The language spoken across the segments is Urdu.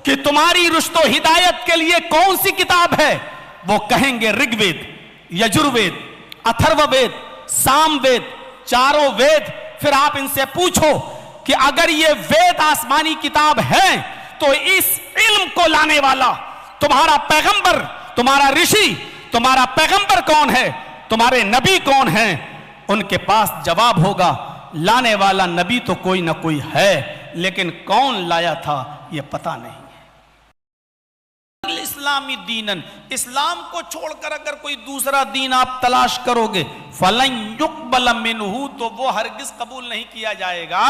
کہ تمہاری رشد و ہدایت کے لیے کون سی کتاب ہے؟ وہ کہیں گے رگ وید، یجروید، اتھرو وید، سام وید، چاروں وید۔ پھر آپ ان سے پوچھو کہ اگر یہ وید آسمانی کتاب ہے تو اس علم کو لانے والا تمہارا پیغمبر، تمہارا رشی، تمہارا پیغمبر کون ہے؟ تمہارے نبی کون ہیں؟ ان کے پاس جواب ہوگا لانے والا نبی تو کوئی نہ کوئی ہے، لیکن کون لایا تھا یہ پتہ نہیں ہے۔ اسلامی دینن، اسلام کو چھوڑ کر اگر کوئی دوسرا دین آپ تلاش کرو گے فَلَن يُقْبَلَ مِنْهُ، تو وہ ہرگز قبول نہیں کیا جائے گا،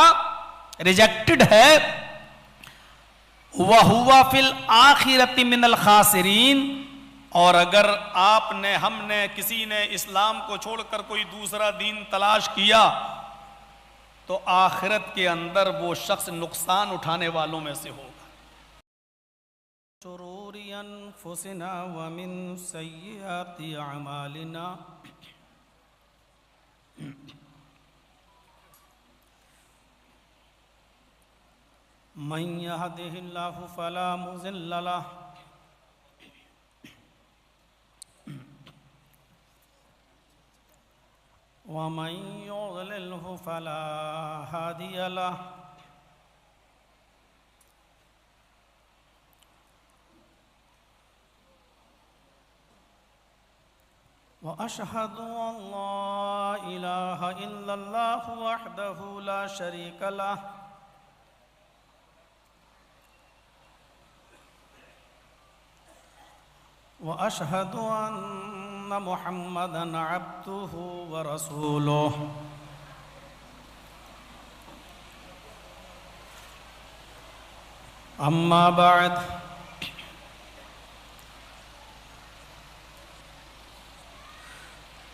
ریجیکٹڈ ہے۔ وَهُوَ فِي الْآخِرَةِ مِنَ الْخَاسِرِينَ، اور اگر آپ نے، ہم نے، کسی نے اسلام کو چھوڑ کر کوئی دوسرا دین تلاش کیا تو آخرت کے اندر وہ شخص نقصان اٹھانے والوں میں سے ہوگا۔ شرور انفسنا ومن سیئات اعمالنا من يهده الله فلا مضل له ومن يضلله فلا هادي له وأشهد أن لا إله إلا الله وحده لا شريك له وأشهد أن محمدًا عبده ورسوله أما بعد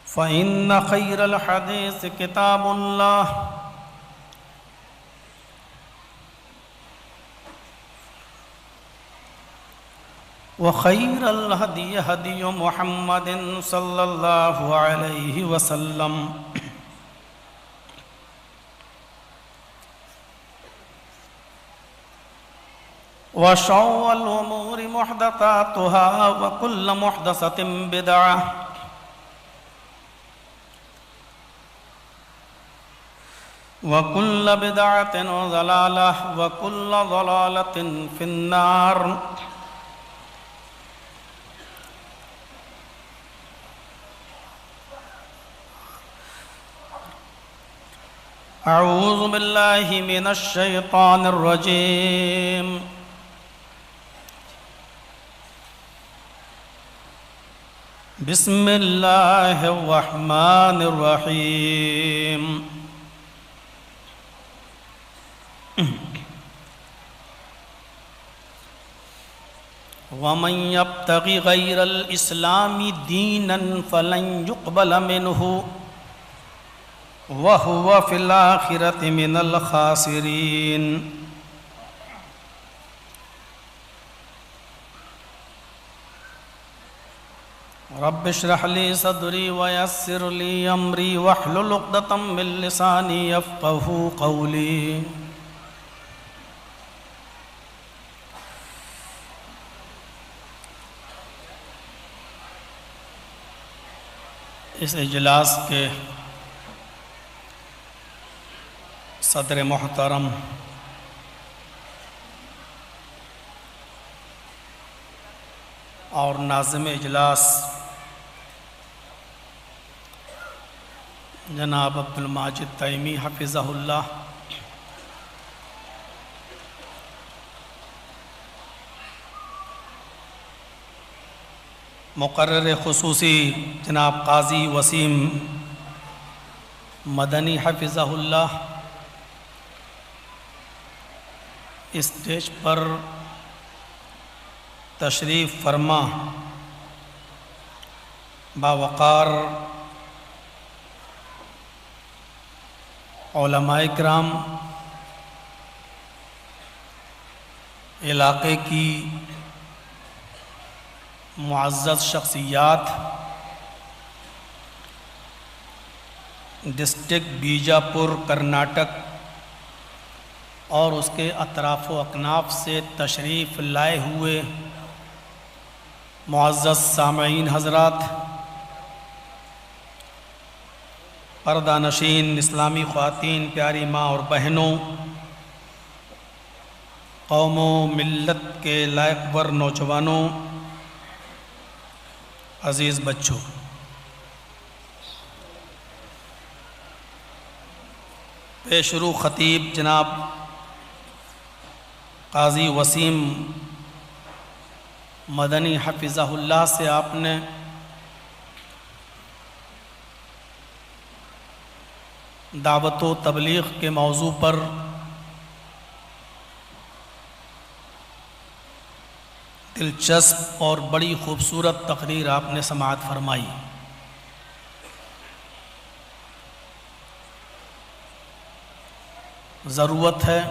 فإن خير الحديث كتاب الله وخير الهدي هدي محمد صلى الله عليه وسلم وشر الأمور محدثاتها وكل محدثة بدعة وَكُلَّ بِدْعَةٍ ضَلَالَةٍ وَكُلَّ ضَلَالَةٍ فِي النَّارِ۔ اعوذ باللہ من الشیطان الرجیم۔ بسم اللہ الرحمن الرحیم۔ وَمَن يَبْتَغِ غَيْرَ الْإِسْلَامِ دِينًا فَلَن يُقْبَلَ مِنْهُ وَهُوَ فِي الْآخِرَةِ مِنَ الْخَاسِرِينَ۔ رب اشرح لي صدري ويسر لي أمري واحلل عقدة من لساني يفقهوا قولي۔ اس اجلاس کے صدر محترم اور ناظم اجلاس جناب عبد الماجد تیمی حفظہ اللہ، مقرر خصوصی جناب قاضی وسیم مدنی حفظہ اللہ، اسٹیج پر تشریف فرما باوقار علماء کرام، علاقے کی معزز شخصیات، ڈسٹرکٹ بیجاپور کرناٹک اور اس کے اطراف و اکناف سے تشریف لائے ہوئے معزز سامعین حضرات، پردہ نشین اسلامی خواتین، پیاری ماں اور بہنوں، قوم و ملت کے لائق ور نوجوانوں، عزیز بچوں، پیش رو خطیب جناب قاضی وسیم مدنی حفظہ اللہ سے آپ نے دعوت و تبلیغ کے موضوع پر دلچسپ اور بڑی خوبصورت تقریر آپ نے سماعت فرمائی۔ ضرورت ہے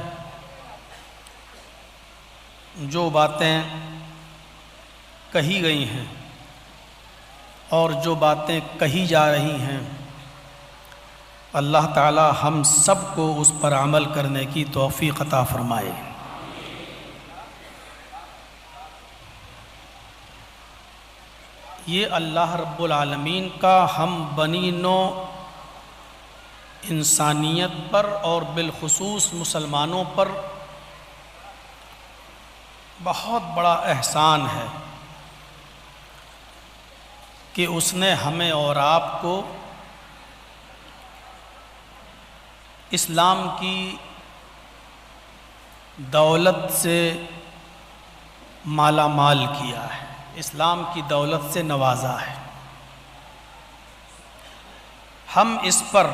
جو باتیں کہی گئی ہیں اور جو باتیں کہی جا رہی ہیں، اللہ تعالی ہم سب کو اس پر عمل کرنے کی توفیق عطا فرمائے۔ یہ اللہ رب العالمین کا ہم بنی نو انسانیت پر اور بالخصوص مسلمانوں پر بہت بڑا احسان ہے کہ اس نے ہمیں اور آپ کو اسلام کی دولت سے مالا مال کیا ہے، اسلام کی دولت سے نوازا ہے۔ ہم اس پر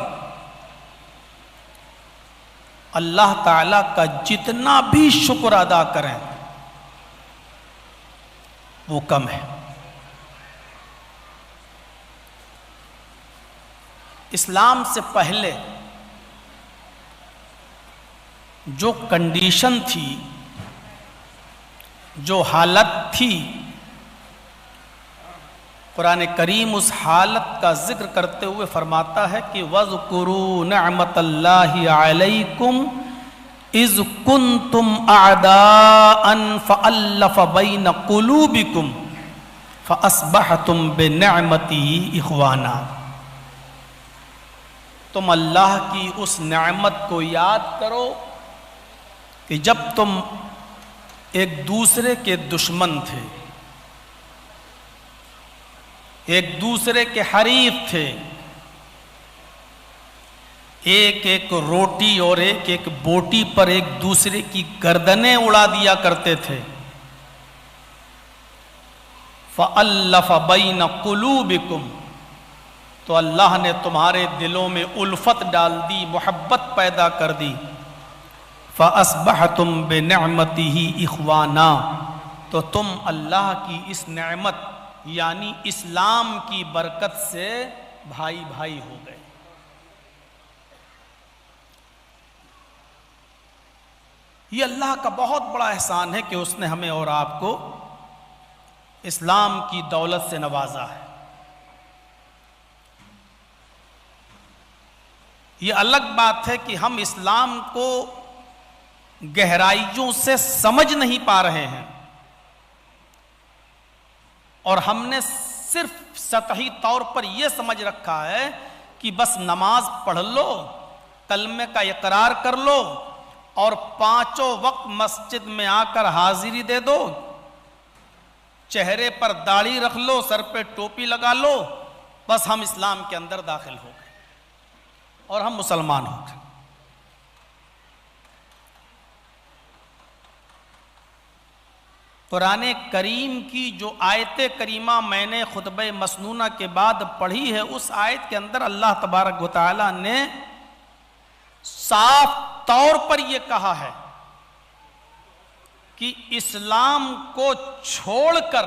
اللہ تعالیٰ کا جتنا بھی شکر ادا کریں وہ کم ہے۔ اسلام سے پہلے جو کنڈیشن تھی، جو حالت تھی، قرآن کریم اس حالت کا ذکر کرتے ہوئے فرماتا ہے کہ وَاذْكُرُوا نِعْمَةَ اللَّهِ عَلَيْكُمْ اِذْ كُنْتُمْ أَعْدَاءً فَأَلَّفَ بَيْنَ قُلُوبِكُمْ فَأَصْبَحْتُمْ بِنِعْمَتِهِ إِخْوَانًا۔ تم اللہ کی اس نعمت کو یاد کرو کہ جب تم ایک دوسرے کے دشمن تھے، ایک دوسرے کے حریف تھے، ایک ایک روٹی اور ایک ایک بوٹی پر ایک دوسرے کی گردنیں اڑا دیا کرتے تھے۔ فَأَلَّفَ بَيْنَ قُلُوبِكُمْ، تو اللہ نے تمہارے دلوں میں الفت ڈال دی، محبت پیدا کر دی۔ فَأَصْبَحْتُمْ بِنِعْمَتِهِ إِخْوَانًا، تو تم اللہ کی اس نعمت یعنی اسلام کی برکت سے بھائی بھائی ہو گئے۔ یہ اللہ کا بہت بڑا احسان ہے کہ اس نے ہمیں اور آپ کو اسلام کی دولت سے نوازا ہے۔ یہ الگ بات ہے کہ ہم اسلام کو گہرائیوں سے سمجھ نہیں پا رہے ہیں اور ہم نے صرف سطحی طور پر یہ سمجھ رکھا ہے کہ بس نماز پڑھ لو، کلمے کا اقرار کر لو اور پانچوں وقت مسجد میں آ کر حاضری دے دو، چہرے پر داڑھی رکھ لو، سر پہ ٹوپی لگا لو، بس ہم اسلام کے اندر داخل ہو گئے اور ہم مسلمان ہو گئے۔ قرآن کریم کی جو آیت کریمہ میں نے خطبہ مسنونہ کے بعد پڑھی ہے، اس آیت کے اندر اللہ تبارک و تعالی نے صاف طور پر یہ کہا ہے کہ اسلام کو چھوڑ کر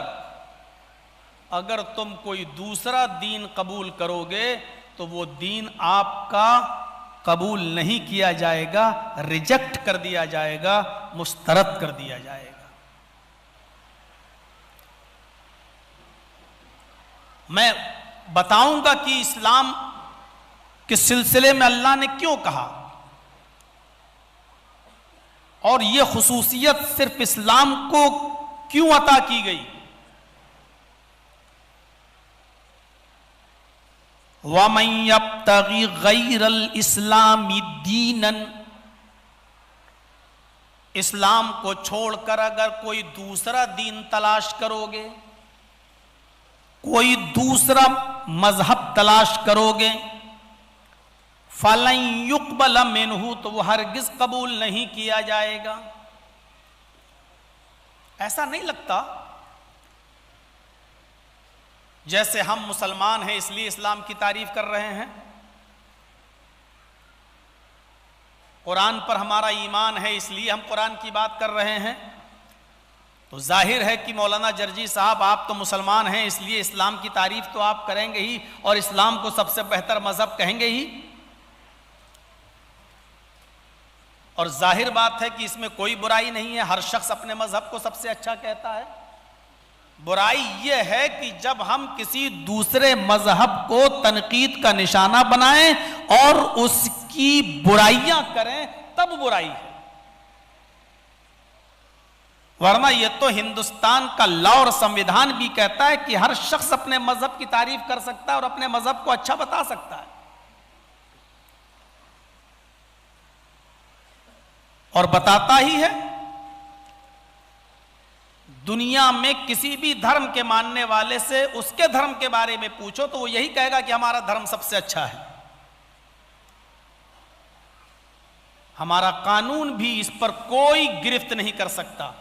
اگر تم کوئی دوسرا دین قبول کرو گے تو وہ دین آپ کا قبول نہیں کیا جائے گا، ریجیکٹ کر دیا جائے گا، مسترد کر دیا جائے گا۔ میں بتاؤں گا کہ اسلام کے سلسلے میں اللہ نے کیوں کہا۔ اور یہ خصوصیت صرف اسلام کو کیوں عطا کی گئی؟ وَمَن يَبْتَغِ غَيْرَ الْإِسْلَامِ دِينًا، اسلام کو چھوڑ کر اگر کوئی دوسرا دین تلاش کرو گے، کوئی دوسرا مذہب تلاش کرو گے، فَلَن يُقْبَلَ مِنْهُ، تو وہ ہرگز قبول نہیں کیا جائے گا۔ ایسا نہیں لگتا جیسے ہم مسلمان ہیں اس لیے اسلام کی تعریف کر رہے ہیں، قرآن پر ہمارا ایمان ہے اس لیے ہم قرآن کی بات کر رہے ہیں، تو ظاہر ہے کہ مولانا جرجی صاحب آپ تو مسلمان ہیں اس لیے اسلام کی تعریف تو آپ کریں گے ہی اور اسلام کو سب سے بہتر مذہب کہیں گے ہی، اور ظاہر بات ہے کہ اس میں کوئی برائی نہیں ہے، ہر شخص اپنے مذہب کو سب سے اچھا کہتا ہے۔ برائی یہ ہے کہ جب ہم کسی دوسرے مذہب کو تنقید کا نشانہ بنائیں اور اس کی برائیاں کریں، تب برائی ہے، ورنہ یہ تو ہندوستان کا لا اور سمویدھان بھی کہتا ہے کہ ہر شخص اپنے مذہب کی تعریف کر سکتا ہے اور اپنے مذہب کو اچھا بتا سکتا ہے، اور بتاتا ہی ہے۔ دنیا میں کسی بھی دھرم کے ماننے والے سے اس کے دھرم کے بارے میں پوچھو تو وہ یہی کہے گا کہ ہمارا دھرم سب سے اچھا ہے۔ ہمارا قانون بھی اس پر کوئی گرفت نہیں کر سکتا۔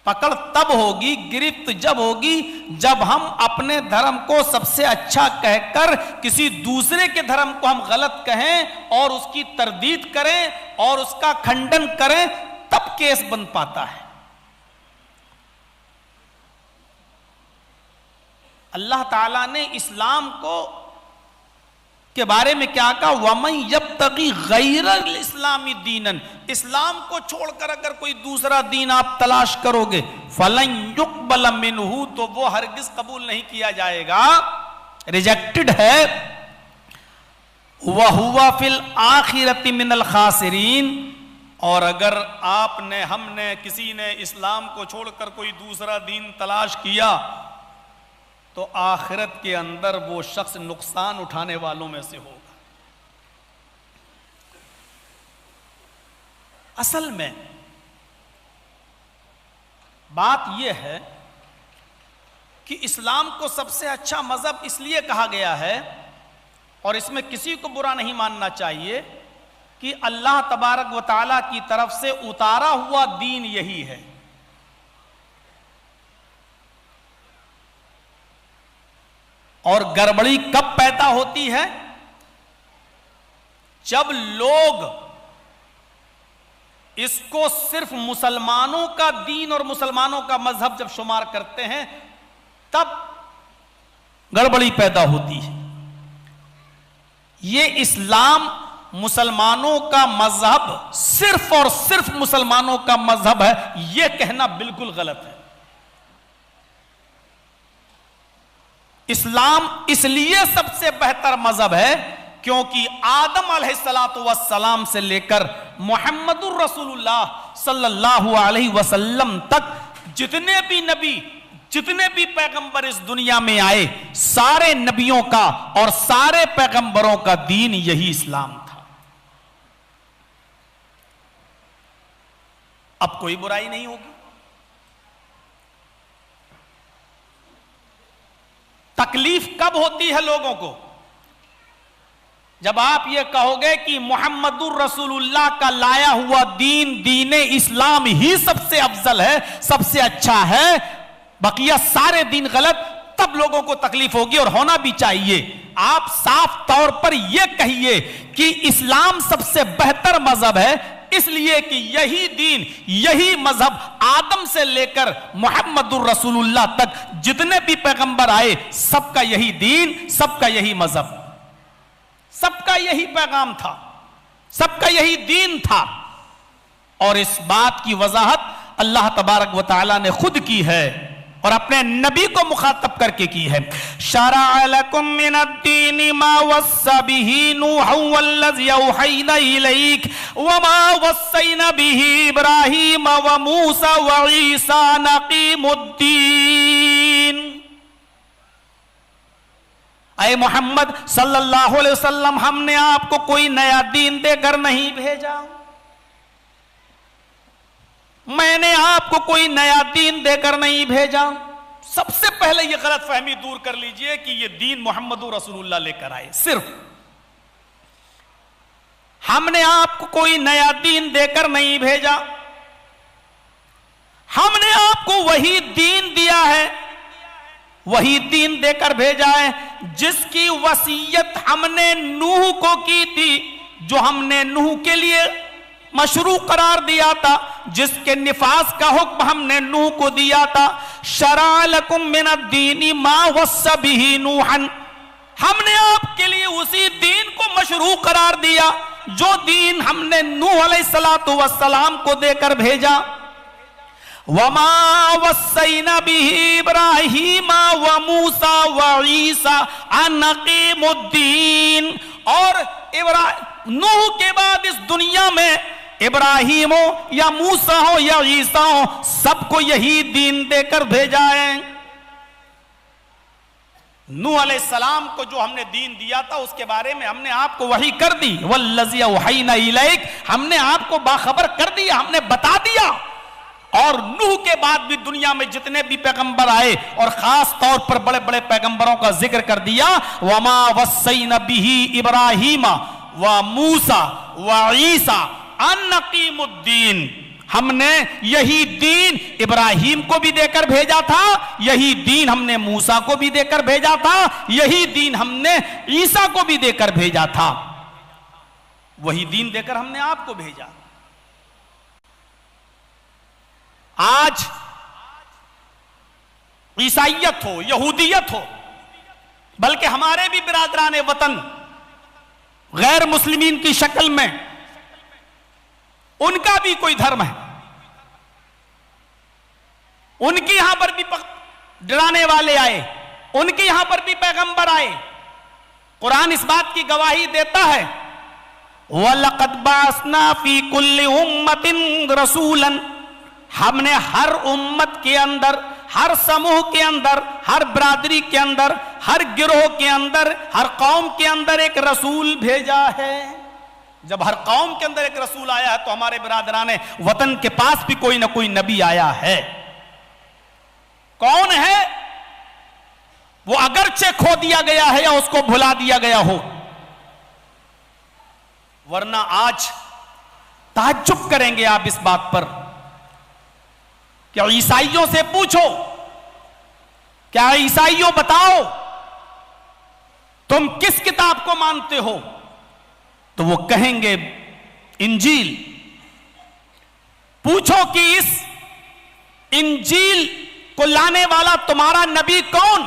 پکڑ تب ہوگی، گرفت جب ہوگی جب ہم اپنے دھرم کو سب سے اچھا کہہ کر کسی دوسرے کے دھرم کو ہم غلط کہیں اور اس کی تردید کریں اور اس کا کھنڈن کریں، تب کیس بن پاتا ہے۔ اللہ تعالیٰ نے اسلام کو کے بارے میں کیا کہا؟ وَمَن يَبْتَغِ غَيْرَ الْإِسْلَامِ دِينًا، اسلام کو چھوڑ کر اگر کوئی دوسرا دین آپ تلاش کرو گے، فَلَن يُقْبَلَ مِنْهُ، تو وہ ہرگز قبول نہیں کیا جائے گا، ریجیکٹڈ ہے۔ وَهُوَ فِي الْآخِرَةِ مِنَ الْخَاسِرِينَ، اور اگر آپ نے، ہم نے، کسی نے اسلام کو چھوڑ کر کوئی دوسرا دین تلاش کیا تو آخرت کے اندر وہ شخص نقصان اٹھانے والوں میں سے ہوگا۔ اصل میں بات یہ ہے کہ اسلام کو سب سے اچھا مذہب اس لیے کہا گیا ہے، اور اس میں کسی کو برا نہیں ماننا چاہیے، کہ اللہ تبارک و تعالیٰ کی طرف سے اتارا ہوا دین یہی ہے۔ اور گڑبڑی کب پیدا ہوتی ہے؟ جب لوگ اس کو صرف مسلمانوں کا دین اور مسلمانوں کا مذہب جب شمار کرتے ہیں تب گڑبڑی پیدا ہوتی ہے۔ یہ اسلام مسلمانوں کا مذہب، صرف اور صرف مسلمانوں کا مذہب ہے، یہ کہنا بالکل غلط ہے۔ اسلام اس لیے سب سے بہتر مذہب ہے کیونکہ آدم علیہ السلام سے لے کر محمد الرسول اللہ صلی اللہ علیہ وسلم تک جتنے بھی نبی، جتنے بھی پیغمبر اس دنیا میں آئے، سارے نبیوں کا اور سارے پیغمبروں کا دین یہی اسلام تھا۔ اب کوئی برائی نہیں ہوگی۔ تکلیف کب ہوتی ہے لوگوں کو؟ جب آپ یہ کہو گے کہ محمد الرسول اللہ کا لایا ہوا دین، دین اسلام ہی سب سے افضل ہے، سب سے اچھا ہے، بقیہ سارے دین غلط، تب لوگوں کو تکلیف ہوگی، اور ہونا بھی چاہیے۔ آپ صاف طور پر یہ کہیے کہ اسلام سب سے بہتر مذہب ہے، اس لیے کہ یہی دین، یہی مذہب آدم سے لے کر محمد الرسول اللہ تک جتنے بھی پیغمبر آئے، سب کا یہی دین، سب کا یہی مذہب، سب کا یہی پیغام تھا، سب کا یہی دین تھا۔ اور اس بات کی وضاحت اللہ تبارک و تعالیٰ نے خود کی ہے، اور اپنے نبی کو مخاطب کر کے کی ہے. شرع لکم من الدین ما وصى به نوحا والذی اوحینا الیک وما وصینا به ابراہیم وموسیٰ وعیسیٰ ان اقیموا الدین. اے محمد صلی اللہ علیہ وسلم، ہم نے آپ کو کوئی نیا دین دے کر نہیں بھیجا، میں نے آپ کو کوئی نیا دین دے کر نہیں بھیجا. سب سے پہلے یہ غلط فہمی دور کر لیجئے کہ یہ دین محمد رسول اللہ لے کر آئے. صرف ہم نے آپ کو کوئی نیا دین دے کر نہیں بھیجا، ہم نے آپ کو وہی دین دیا ہے، وہی دین دے کر بھیجا ہے جس کی وصیت ہم نے نوح کو کی تھی، جو ہم نے نوح کے لیے مشروع قرار دیا تھا، جس کے نفاذ کا حکم ہم نے نوح کو دیا تھا. شرع لکم من الدین ما وصى به نوحا، ہم نے آپ کے لیے اسی دین کو مشروع قرار دیا جو دین ہم نے نوح علیہ السلام کو دے کر بھیجا. وما وصینا به ابراہیم وموسیٰ وعیسیٰ ان اقیموا الدین. اور نوح کے بعد اس دنیا میں ابراہیم ہو یا موسیٰ ہو یا عیسیٰ ہو، سب کو یہی دین دے کر بھیجا ہے. نوح علیہ السلام کو جو ہم نے دین دیا تھا اس کے بارے میں ہم نے آپ کو وحی کر دی. والذی اوحینا الیک، ہم نے آپ کو باخبر کر دیا، ہم نے بتا دیا. اور نوح کے بعد بھی دنیا میں جتنے بھی پیغمبر آئے اور خاص طور پر بڑے بڑے پیغمبروں کا ذکر کر دیا. وما وصینا به ابراہیم وموسیٰ وعیسیٰ ان اقیموا الدین، ہم نے یہی دین ابراہیم کو بھی دے کر بھیجا تھا، یہی دین ہم نے موسیٰ کو بھی دے کر بھیجا تھا، یہی دین ہم نے عیسیٰ کو بھی دے کر بھیجا تھا. وہی دین دے کر ہم نے آپ کو بھیجا. آج عیسائیت ہو، یہودیت ہو، بلکہ ہمارے بھی برادران وطن غیر مسلمین کی شکل میں ان کا بھی کوئی دھرم ہے، ان کی یہاں پر بھی ڈرانے والے آئے، ان کے یہاں پر بھی پیغمبر آئے. قرآن اس بات کی گواہی دیتا ہے وَلَقَدْ بَعَثْنَا فِي كُلِّ أُمَّةٍ رَسُولًا، ہم نے ہر امت کے اندر، ہر سموہ کے اندر، ہر برادری کے اندر، ہر گروہ کے اندر، ہر قوم کے اندر ایک رسول بھیجا ہے. جب ہر قوم کے اندر ایک رسول آیا ہے تو ہمارے برادران وطن کے پاس بھی کوئی نہ کوئی نبی آیا ہے. کون ہے وہ؟ اگرچہ کھو دیا گیا ہے یا اس کو بھلا دیا گیا ہو. ورنہ آج تعجب کریں گے آپ اس بات پر کہ عیسائیوں سے پوچھو، کیا عیسائیوں بتاؤ تم کس کتاب کو مانتے ہو؟ تو وہ کہیں گے انجیل. پوچھو کہ اس انجیل کو لانے والا تمہارا نبی کون؟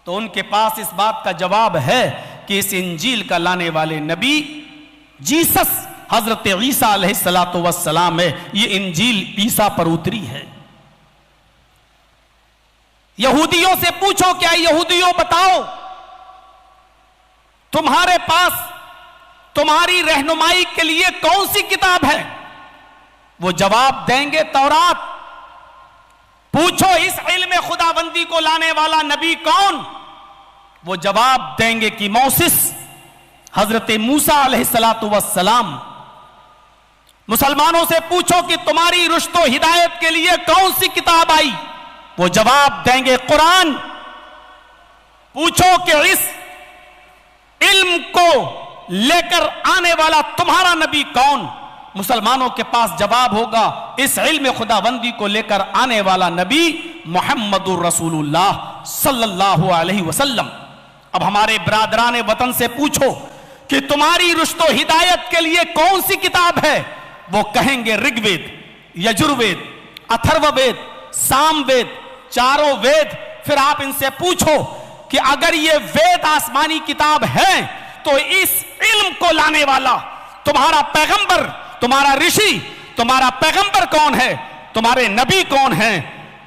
تو ان کے پاس اس بات کا جواب ہے کہ اس انجیل کا لانے والے نبی جیسس حضرت عیسیٰ علیہ السلام ہے. یہ انجیل عیسیٰ پر اتری ہے. یہودیوں سے پوچھو، کیا یہودیوں بتاؤ تمہارے پاس تمہاری رہنمائی کے لیے کون سی کتاب ہے؟ وہ جواب دیں گے تورات. پوچھو اس علم خداوندی کو لانے والا نبی کون؟ وہ جواب دیں گے کہ موسیس حضرت موسیٰ علیہ السلام. مسلمانوں سے پوچھو کہ تمہاری رشد و ہدایت کے لیے کون سی کتاب آئی؟ وہ جواب دیں گے قرآن. پوچھو کہ اس علم کو لے کر آنے والا تمہارا نبی کون؟ مسلمانوں کے پاس جواب ہوگا اس علم خداوندی کو لے کر آنے والا نبی محمد الرسول اللہ صلی اللہ علیہ وسلم. اب ہمارے برادران وطن سے پوچھو کہ تمہاری رشد و ہدایت کے لیے کون سی کتاب ہے؟ وہ کہیں گے رگ وید، یجروید، اتھرو وید، سام وید، چاروں وید. پھر آپ ان سے پوچھو کہ اگر یہ وید آسمانی کتاب ہے تو اس علم کو لانے والا تمہارا پیغمبر، تمہارا رشی، تمہارا پیغمبر کون ہے؟ تمہارے نبی کون ہیں؟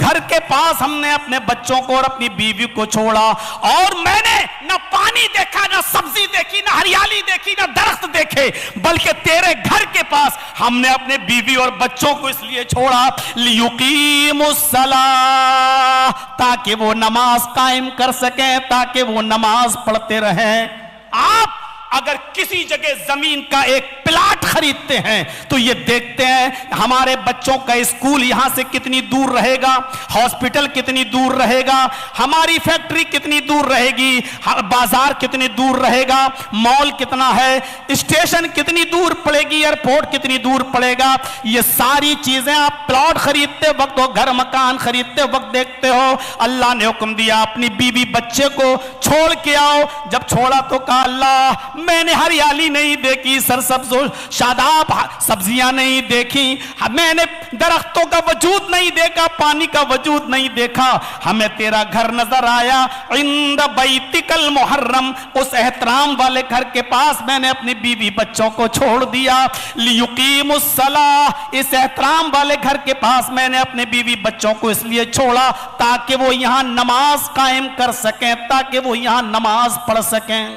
گھر کے پاس ہم نے اپنے بچوں کو اور اپنی بیوی کو چھوڑا، اور میں نے نہ پانی دیکھا، نہ سبزی دیکھی، نہ ہریالی دیکھی، نہ درخت دیکھے، بلکہ تیرے گھر کے پاس ہم نے اپنے بیوی اور بچوں کو اس لیے چھوڑا لیقیموا الصلاۃ، تاکہ وہ نماز قائم کر سکیں، تاکہ وہ نماز پڑھتے رہیں۔ آپ اگر کسی جگہ زمین کا ایک پلاٹ خریدتے ہیں تو یہ دیکھتے ہیں ہمارے بچوں کا اسکول یہاں سے کتنی دور رہے گا، ہاسپٹل کتنی دور رہے گا، ہماری فیکٹری کتنی دور رہے گی، بازار کتنی دور رہے گا، مال کتنا ہے، اسٹیشن کتنی دور پڑے گی، ایئرپورٹ کتنی دور پڑے گا۔ یہ ساری چیزیں آپ پلاٹ خریدتے وقت ہو، گھر مکان خریدتے وقت دیکھتے ہو۔ اللہ نے حکم دیا اپنی بیوی بچے کو چھوڑ کے آؤ، جب چھوڑا تو کہا اللہ میں نے ہریالی نہیں دیکھی، سرسبز و شاداب سبزیاں نہیں دیکھی، میں نے درختوں کا وجود نہیں دیکھا، پانی کا وجود نہیں دیکھا، ہمیں تیرا گھر نظر آیا عند بیتک المحرم، اس احترام والے گھر کے پاس میں نے اپنی بیوی بچوں کو چھوڑ دیا، لیقیموا الصلاۃ، اس احترام والے گھر کے پاس میں نے اپنے بیوی بچوں کو اس لیے چھوڑا تاکہ وہ یہاں نماز قائم کر سکیں، تاکہ وہ یہاں نماز پڑھ سکیں۔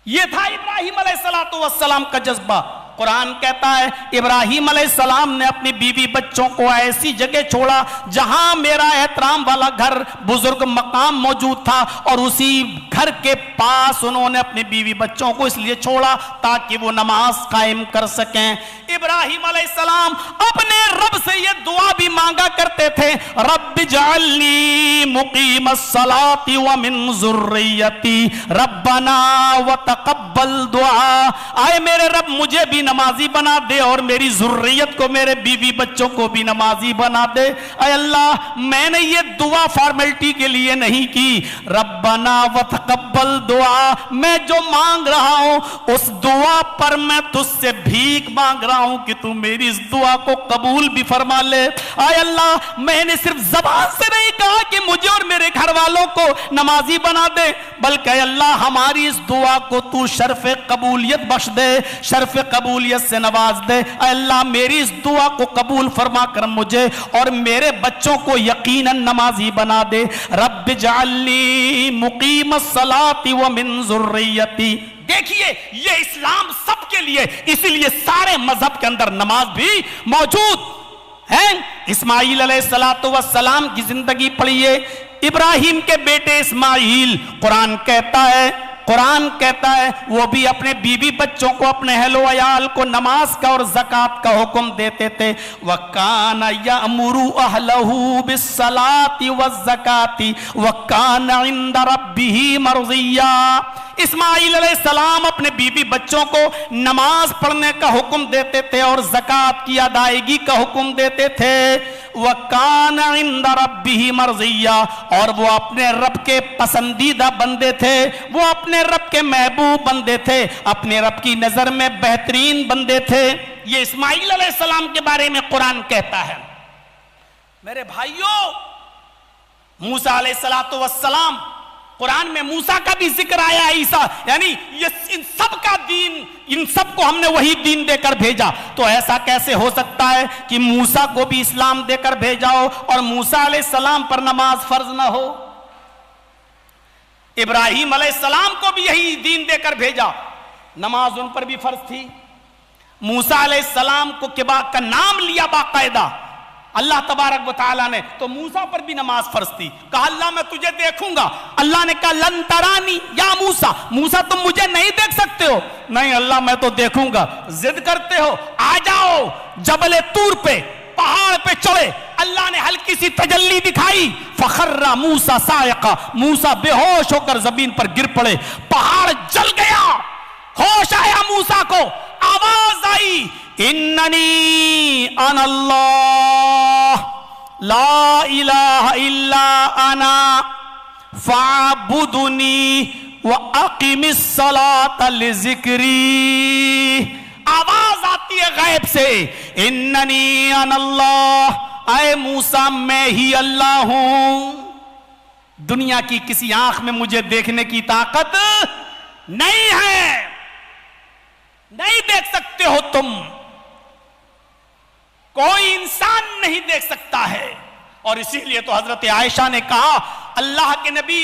یہ تھا ابراہیم علیہ السلام کا جذبہ۔ قرآن کہتا ہے ابراہیم علیہ السلام نے اپنی بیوی بچوں کو ایسی جگہ چھوڑا جہاں میرا احترام والا گھر بزرگ مقام موجود تھا، اور اسی گھر کے پاس انہوں نے اپنی بیوی بچوں کو اس لیے چھوڑا تاکہ وہ نماز قائم کر سکیں۔ ابراہیم علیہ السلام اپنے رب سے یہ دعا بھی مانگا کرتے تھے، رب اجعلنی مقیم الصلاۃ ومن ذریتی ربنا وتقبل دعا، آئے میرے رب مجھے بھی نمازی بنا دے اور میری ذریت کو، میرے بیوی بچوں کو بھی نمازی بنا دے۔ اے اللہ میں نے یہ دعا فارمیلٹی کے لیے نہیں کی، ربنا وتقبل دعا، میں جو مانگ رہا ہوں اس دعا پر میں تجھ سے بھیک مانگ رہا ہوں کہ تو میری اس دعا کو قبول بھی فرما لے۔ اے اللہ میں نے صرف زبان سے نہیں کہا کہ مجھے اور میرے گھر والوں کو نمازی بنا دے، بلکہ اے اللہ ہماری اس دعا کو تو شرف قبولیت بخش دے، شرف قبولیت سے نواز دے۔ اے اللہ میری اس دعا کو قبول فرما کر مجھے اور میرے بچوں کو یقیناً نمازی بنا دے۔ رب اجعلنی مقیم الصلاۃ ومن ذریتی۔ دیکھیے یہ اسلام سب کے لیے، اسی لیے سارے مذہب کے اندر نماز بھی موجود ہے۔ اسماعیل علیہ السلام کی زندگی پڑھیے، ابراہیم کے بیٹے اسماعیل، قرآن کہتا ہے وہ بھی اپنے بیوی بچوں کو، اپنے اہل و عیال کو نماز کا اور زکوٰۃ کا حکم دیتے تھے۔ وَكَانَ يَأْمُرُ أَهْلَهُ بِالصَّلَاةِ وَالزَّكَاةِ وَكَانَ عِندَ رَبِّهِ مَرْضِيًّا۔ اسماعیل علیہ السلام اپنے بیوی بچوں کو نماز پڑھنے کا حکم دیتے تھے اور زکوٰۃ کی ادائیگی کا حکم دیتے تھے۔ وَكَانَ عِندَ رَبِّهِ مَرْضِيًّا، اور وہ اپنے رب کے پسندیدہ بندے تھے، وہ اپنے رب کے محبوب بندے تھے، اپنے رب کی نظر میں بہترین بندے تھے۔ یہ اسماعیل علیہ السلام کے بارے میں قرآن کہتا ہے۔ میرے بھائیوں، موسیٰ علیہ السلام، قرآن میں موسیٰ کا بھی ذکر آیا، عیسیٰ، یعنی ان سب کا دین، ان سب کو ہم نے وہی دین دے کر بھیجا۔ تو ایسا کیسے ہو سکتا ہے کہ موسیٰ کو بھی اسلام دے کر بھیجا ہو اور موسیٰ علیہ السلام پر نماز فرض نہ ہو؟ ابراہیم علیہ السلام کو بھی یہی دین دے کر بھیجا، نماز ان پر بھی فرض تھی۔ موسیٰ علیہ السلام کو کا نام لیا باقاعدہ اللہ تبارک و تعالیٰ نے، تو موسیٰ پر بھی نماز فرض تھی۔ کہا اللہ میں تجھے دیکھوں گا، اللہ نے کہا لن ترانی یا موسیٰ، موسیٰ تم مجھے نہیں دیکھ سکتے ہو۔ نہیں اللہ میں تو دیکھوں گا۔ ضد کرتے ہو، آ جاؤ جبل طور پہ، پہاڑ پہ چڑھے، اللہ نے ہلکی سی تجلی دکھائی، فخر موسیٰ صاعقہ، موسیٰ بے ہوش ہو کر زمین پر گر پڑے، پہاڑ جل گیا، ہوش آیا موسیٰ کو، آواز آئی اننی انا اللہ لا الہ الا انا فاعبدنی واقم الصلاۃ لذکری۔ آواز آتی ہے غیب سے، اننی انا اللہ، اے موسیٰ میں ہی اللہ ہوں، دنیا کی کسی آنکھ میں مجھے دیکھنے کی طاقت نہیں ہے، نہیں دیکھ سکتے ہو تم، کوئی انسان نہیں دیکھ سکتا ہے، اور اسی لیے تو حضرت عائشہ نے کہا اللہ کے نبی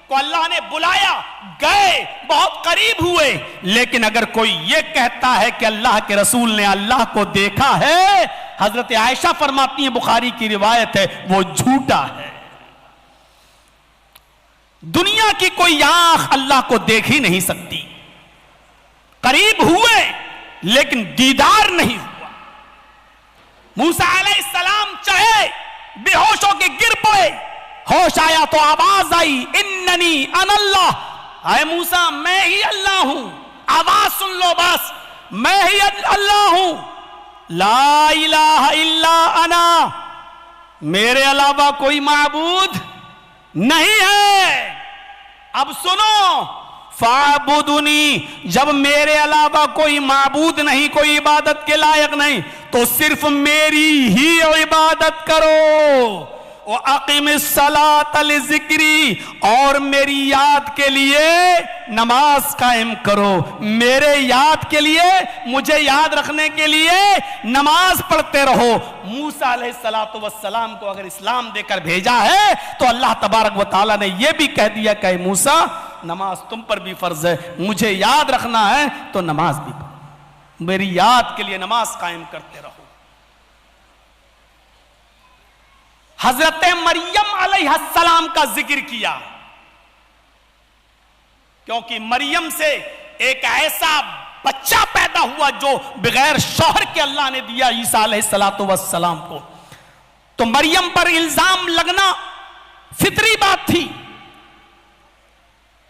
کو اللہ نے بلایا، گئے، بہت قریب ہوئے، لیکن اگر کوئی یہ کہتا ہے کہ اللہ کے رسول نے اللہ کو دیکھا ہے، حضرت عائشہ فرماتی ہیں، بخاری کی روایت ہے، وہ جھوٹا ہے۔ دنیا کی کوئی آنکھ اللہ کو دیکھ ہی نہیں سکتی۔ قریب ہوئے لیکن دیدار نہیں ہوا۔ موسیٰ علیہ السلام چاہے بے ہوش ہو کے گر پڑے، ہوش آیا تو آواز آئی اننی انا اللہ، اے موسیٰ میں ہی اللہ ہوں، آواز سن لو بس، میں ہی اللہ ہوں، لا الہ الا انا، میرے علاوہ کوئی معبود نہیں ہے۔ اب سنو، فاعبدونی، جب میرے علاوہ کوئی معبود نہیں، کوئی عبادت کے لائق نہیں، تو صرف میری ہی عبادت کرو۔ وَأَقِمِ الصَّلَاةَ لِذِكْرِي، اور میری یاد کے لیے نماز قائم کرو، میرے یاد کے لیے، مجھے یاد رکھنے کے لیے نماز پڑھتے رہو۔ موسیٰ علیہ السلام کو اگر اسلام دے کر بھیجا ہے تو اللہ تبارک و تعالیٰ نے یہ بھی کہہ دیا کہ موسیٰ نماز تم پر بھی فرض ہے، مجھے یاد رکھنا ہے تو نماز بھی پڑھو، میری یاد کے لیے نماز قائم کرتے رہو۔ حضرت مریم علیہ السلام کا ذکر کیا کیونکہ مریم سے ایک ایسا بچہ پیدا ہوا جو بغیر شوہر کے اللہ نے دیا عیسیٰ علیہ السلام کو، تو مریم پر الزام لگنا فطری بات تھی۔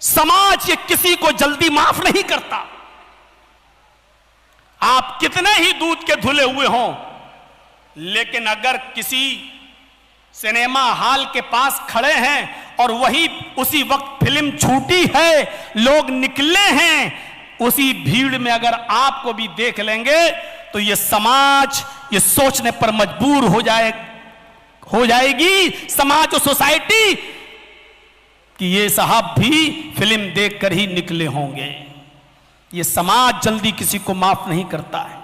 سماج یہ کسی کو جلدی معاف نہیں کرتا، آپ کتنے ہی دودھ کے دھلے ہوئے ہوں، لیکن اگر کسی سنیما ہال کے پاس کھڑے ہیں اور وہی اسی وقت فلم چھوٹی ہے، لوگ نکلے ہیں، اسی بھیڑ میں اگر آپ کو بھی دیکھ لیں گے تو یہ سماج یہ سوچنے پر مجبور ہو جائے گی، سماج و سوسائٹی، کہ یہ صاحب بھی فلم دیکھ کر ہی نکلے ہوں گے۔ یہ سماج جلدی کسی کو معاف نہیں کرتا ہے۔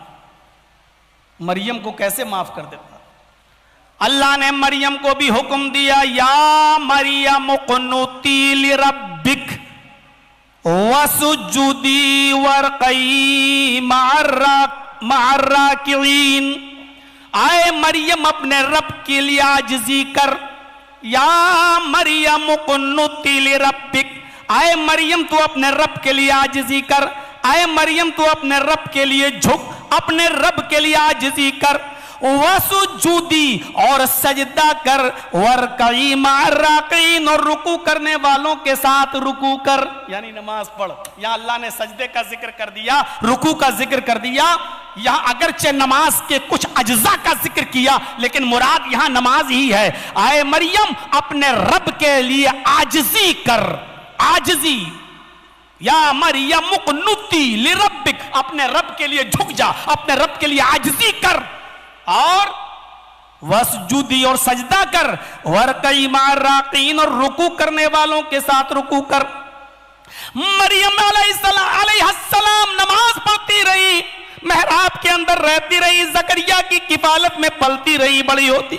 مریم کو کیسے معاف کر دیتا؟ اللہ نے مریم کو بھی حکم دیا، یا مریم اقنتی لربک وسجدی وارقئی مع الراکعین، آئے مریم اپنے رب کے لیے عاجزی کر، یا مریم اقنتی لربک، آئے مریم تو اپنے رب کے لیے عاجزی کر، آئے مریم تو اپنے رب کے لیے جھک، اپنے رب کے لیے عاجزی کر، وسجودی اور سجدہ کر، ورکعی مع الراکعین اور رکوع کرنے والوں کے ساتھ رکوع کر، یعنی نماز پڑھ۔ یہاں اللہ نے سجدے کا ذکر کر دیا، رکوع کا ذکر کر دیا، یہاں اگرچہ نماز کے کچھ اجزاء کا ذکر کیا لیکن مراد یہاں نماز ہی ہے۔ آئے مریم اپنے رب کے لیے عاجزی کر، عاجزی، یا مریم اقنتی لربک، اپنے رب کے لیے جھک جا، اپنے رب کے لیے عاجزی کر، اور وسجودی اور سجدہ کر، ورکعی مع الراکعین اور رکوع کرنے والوں کے ساتھ رکوع کر۔ مریم علیہ السلام نماز پڑھتی رہی، محراب کے اندر رہتی رہی، زکریا کی کفالت میں پلتی رہی، بڑی ہوتی،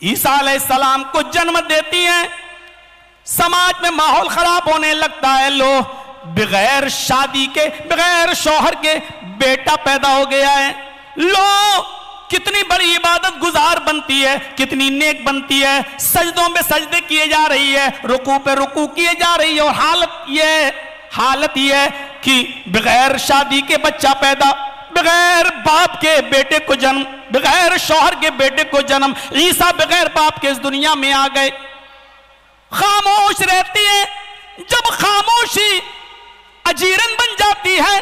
عیسیٰ علیہ السلام کو جنم دیتی ہیں، سماج میں ماحول خراب ہونے لگتا ہے، لو بغیر شادی کے، بغیر شوہر کے بیٹا پیدا ہو گیا ہے، لو کتنی بڑی عبادت گزار بنتی ہے، کتنی نیک بنتی ہے، سجدوں میں سجدے کیے جا رہی ہے، رکوع پہ رکوع کیے جا رہی ہے، اور حالت یہ کہ بغیر شادی کے بچہ پیدا، بغیر باپ کے بیٹے کو جنم، بغیر شوہر کے بیٹے کو جنم، عیسیٰ بغیر باپ کے اس دنیا میں آ گئے، خاموش رہتی ہے۔ جب خاموشی اجیرن بن جاتی ہے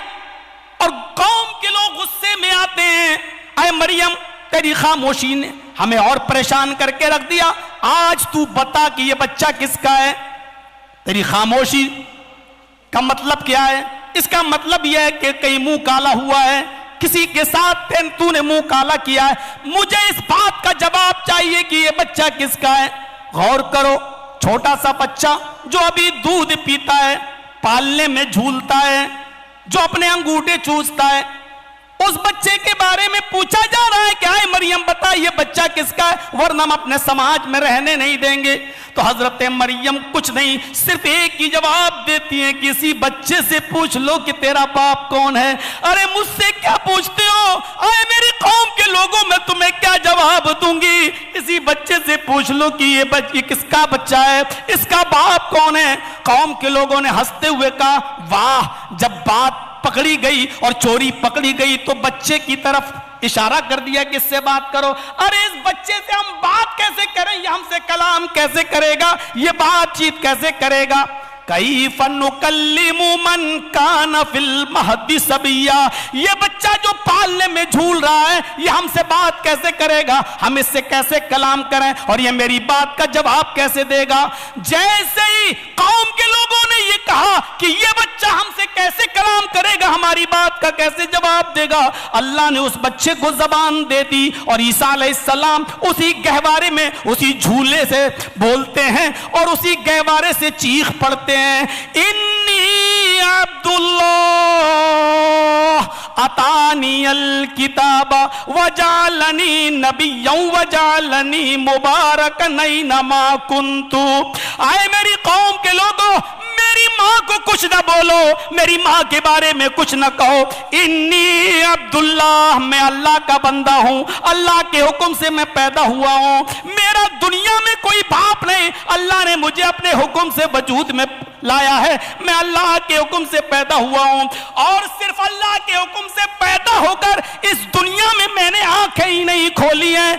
اور قوم کے لوگ غصے میں آتے ہیں، اے مریم تیری خاموشی نے ہمیں اور پریشان کر کے رکھ دیا، آج تو بتا کہ یہ بچہ کس کا ہے۔ تیری خاموشی کا مطلب کیا ہے؟ اس کا مطلب یہ ہے کہ کہیں منہ کالا ہوا ہے، کسی کے ساتھ تو نے منہ کالا کیا ہے، مجھے اس بات کا جواب چاہیے کہ یہ بچہ کس کا ہے۔ غور کرو، چھوٹا سا بچہ جو ابھی دودھ پیتا ہے، پالنے میں جھولتا ہے، جو اپنے انگوٹھے چوستا ہے، اس بچے کے بارے میں پوچھا جا رہا ہے کہ آئے مریم بتا یہ بچہ کس کا ہے، ورنہ ہم اپنے سماج میں رہنے نہیں دیں گے۔ تو حضرت مریم کچھ نہیں، صرف ایک ہی جواب دیتی ہیں، کسی بچے سے پوچھ لو کہ تیرا باپ کون ہے۔ ارے مجھ سے کیا پوچھتے ہو؟ آئے میری قوم کے لوگوں میں تمہیں کیا جواب دوں گی؟ کسی بچے سے پوچھ لو کہ یہ کس کا بچہ ہے، اس کا باپ کون ہے۔ قوم کے لوگوں نے ہنستے ہوئے کہا واہ، جب بات پکڑی گئی اور چوری پکڑی گئی تو بچے کی طرف اشارہ کر دیا کہ اس سے بات کرو۔ ارے اس بچے سے ہم بات کیسے کریں، یہ ہم سے کلام کیسے کرے گا، یہ بات چیت کیسے کرے گا؟ کیف نکلم من کان فی المہد صبیا، یہ بچہ جو پالنے میں جھول رہا ہے یہ ہم سے بات کیسے کرے گا، ہم اس سے کیسے کلام کریں اور یہ میری بات کا جواب کیسے دے گا؟ جیسے ہی قوم کے لوگوں نے یہ کہا کہ یہ بچہ ہم سے کیسے کلام کرے گا، ہماری بات کا کیسے جواب دے گا، اللہ نے اس بچے کو زبان دے دی اور عیسیٰ علیہ السلام اسی گہوارے میں اسی جھولے سے بولتے ہیں اور اسی گہوارے سے چیخ پڑتے ہیں، انی عبداللہ اتانی الکتاب وجعلنی نبیا وجعلنی مبارکا اینما کنت۔ آئے میری قوم کے لوگوں، میری ماں کو کچھ نہ بولو، میری ماں کے بارے میں کچھ نہ کہو، انی عبداللہ، میں اللہ کا بندہ ہوں، اللہ کے حکم سے میں پیدا ہوا ہوں، میرا دنیا میں کوئی باپ نہیں، اللہ نے مجھے اپنے حکم سے وجود میں لایا ہے، میں اللہ کے حکم سے پیدا ہوا ہوں اور صرف اللہ کے حکم سے پیدا ہو کر اس دنیا میں نے آنکھیں ہی نہیں کھولی ہیں۔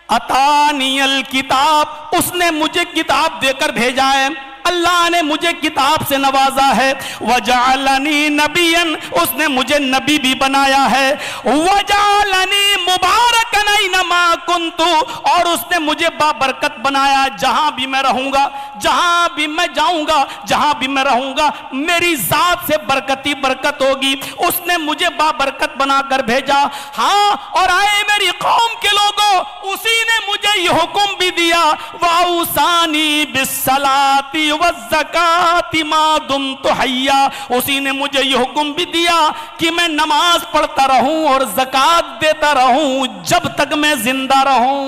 اتانی الکتاب، اس نے مجھے کتاب دے کر بھیجا ہے، اللہ نے مجھے کتاب سے نوازا ہے، وجعلنی نبیا، اس نے مجھے نبی بھی بنایا ہے، وجعلنی مبارکا اینما کنت، اور اس نے مجھے بابرکت بنایا، جہاں بھی میں رہوں گا، جہاں بھی میں جاؤں گا، جہاں بھی میں رہوں گا میری ذات سے برکت ہی برکت ہوگی، اس نے مجھے بابرکت بنا کر بھیجا۔ ہاں، اور آئے میری قوم کے لوگوں، اسی نے مجھے یہ حکم بھی دیا، وَأَوْصَانِي بِالصَّلَاةِ وَالزَّكَاةِ مَا دُمْتُ حَيًّا، اسی نے مجھے یہ حکم بھی دیا کہ میں نماز پڑھتا رہوں اور زکوٰۃ دیتا رہوں جب تک میں زندہ رہوں۔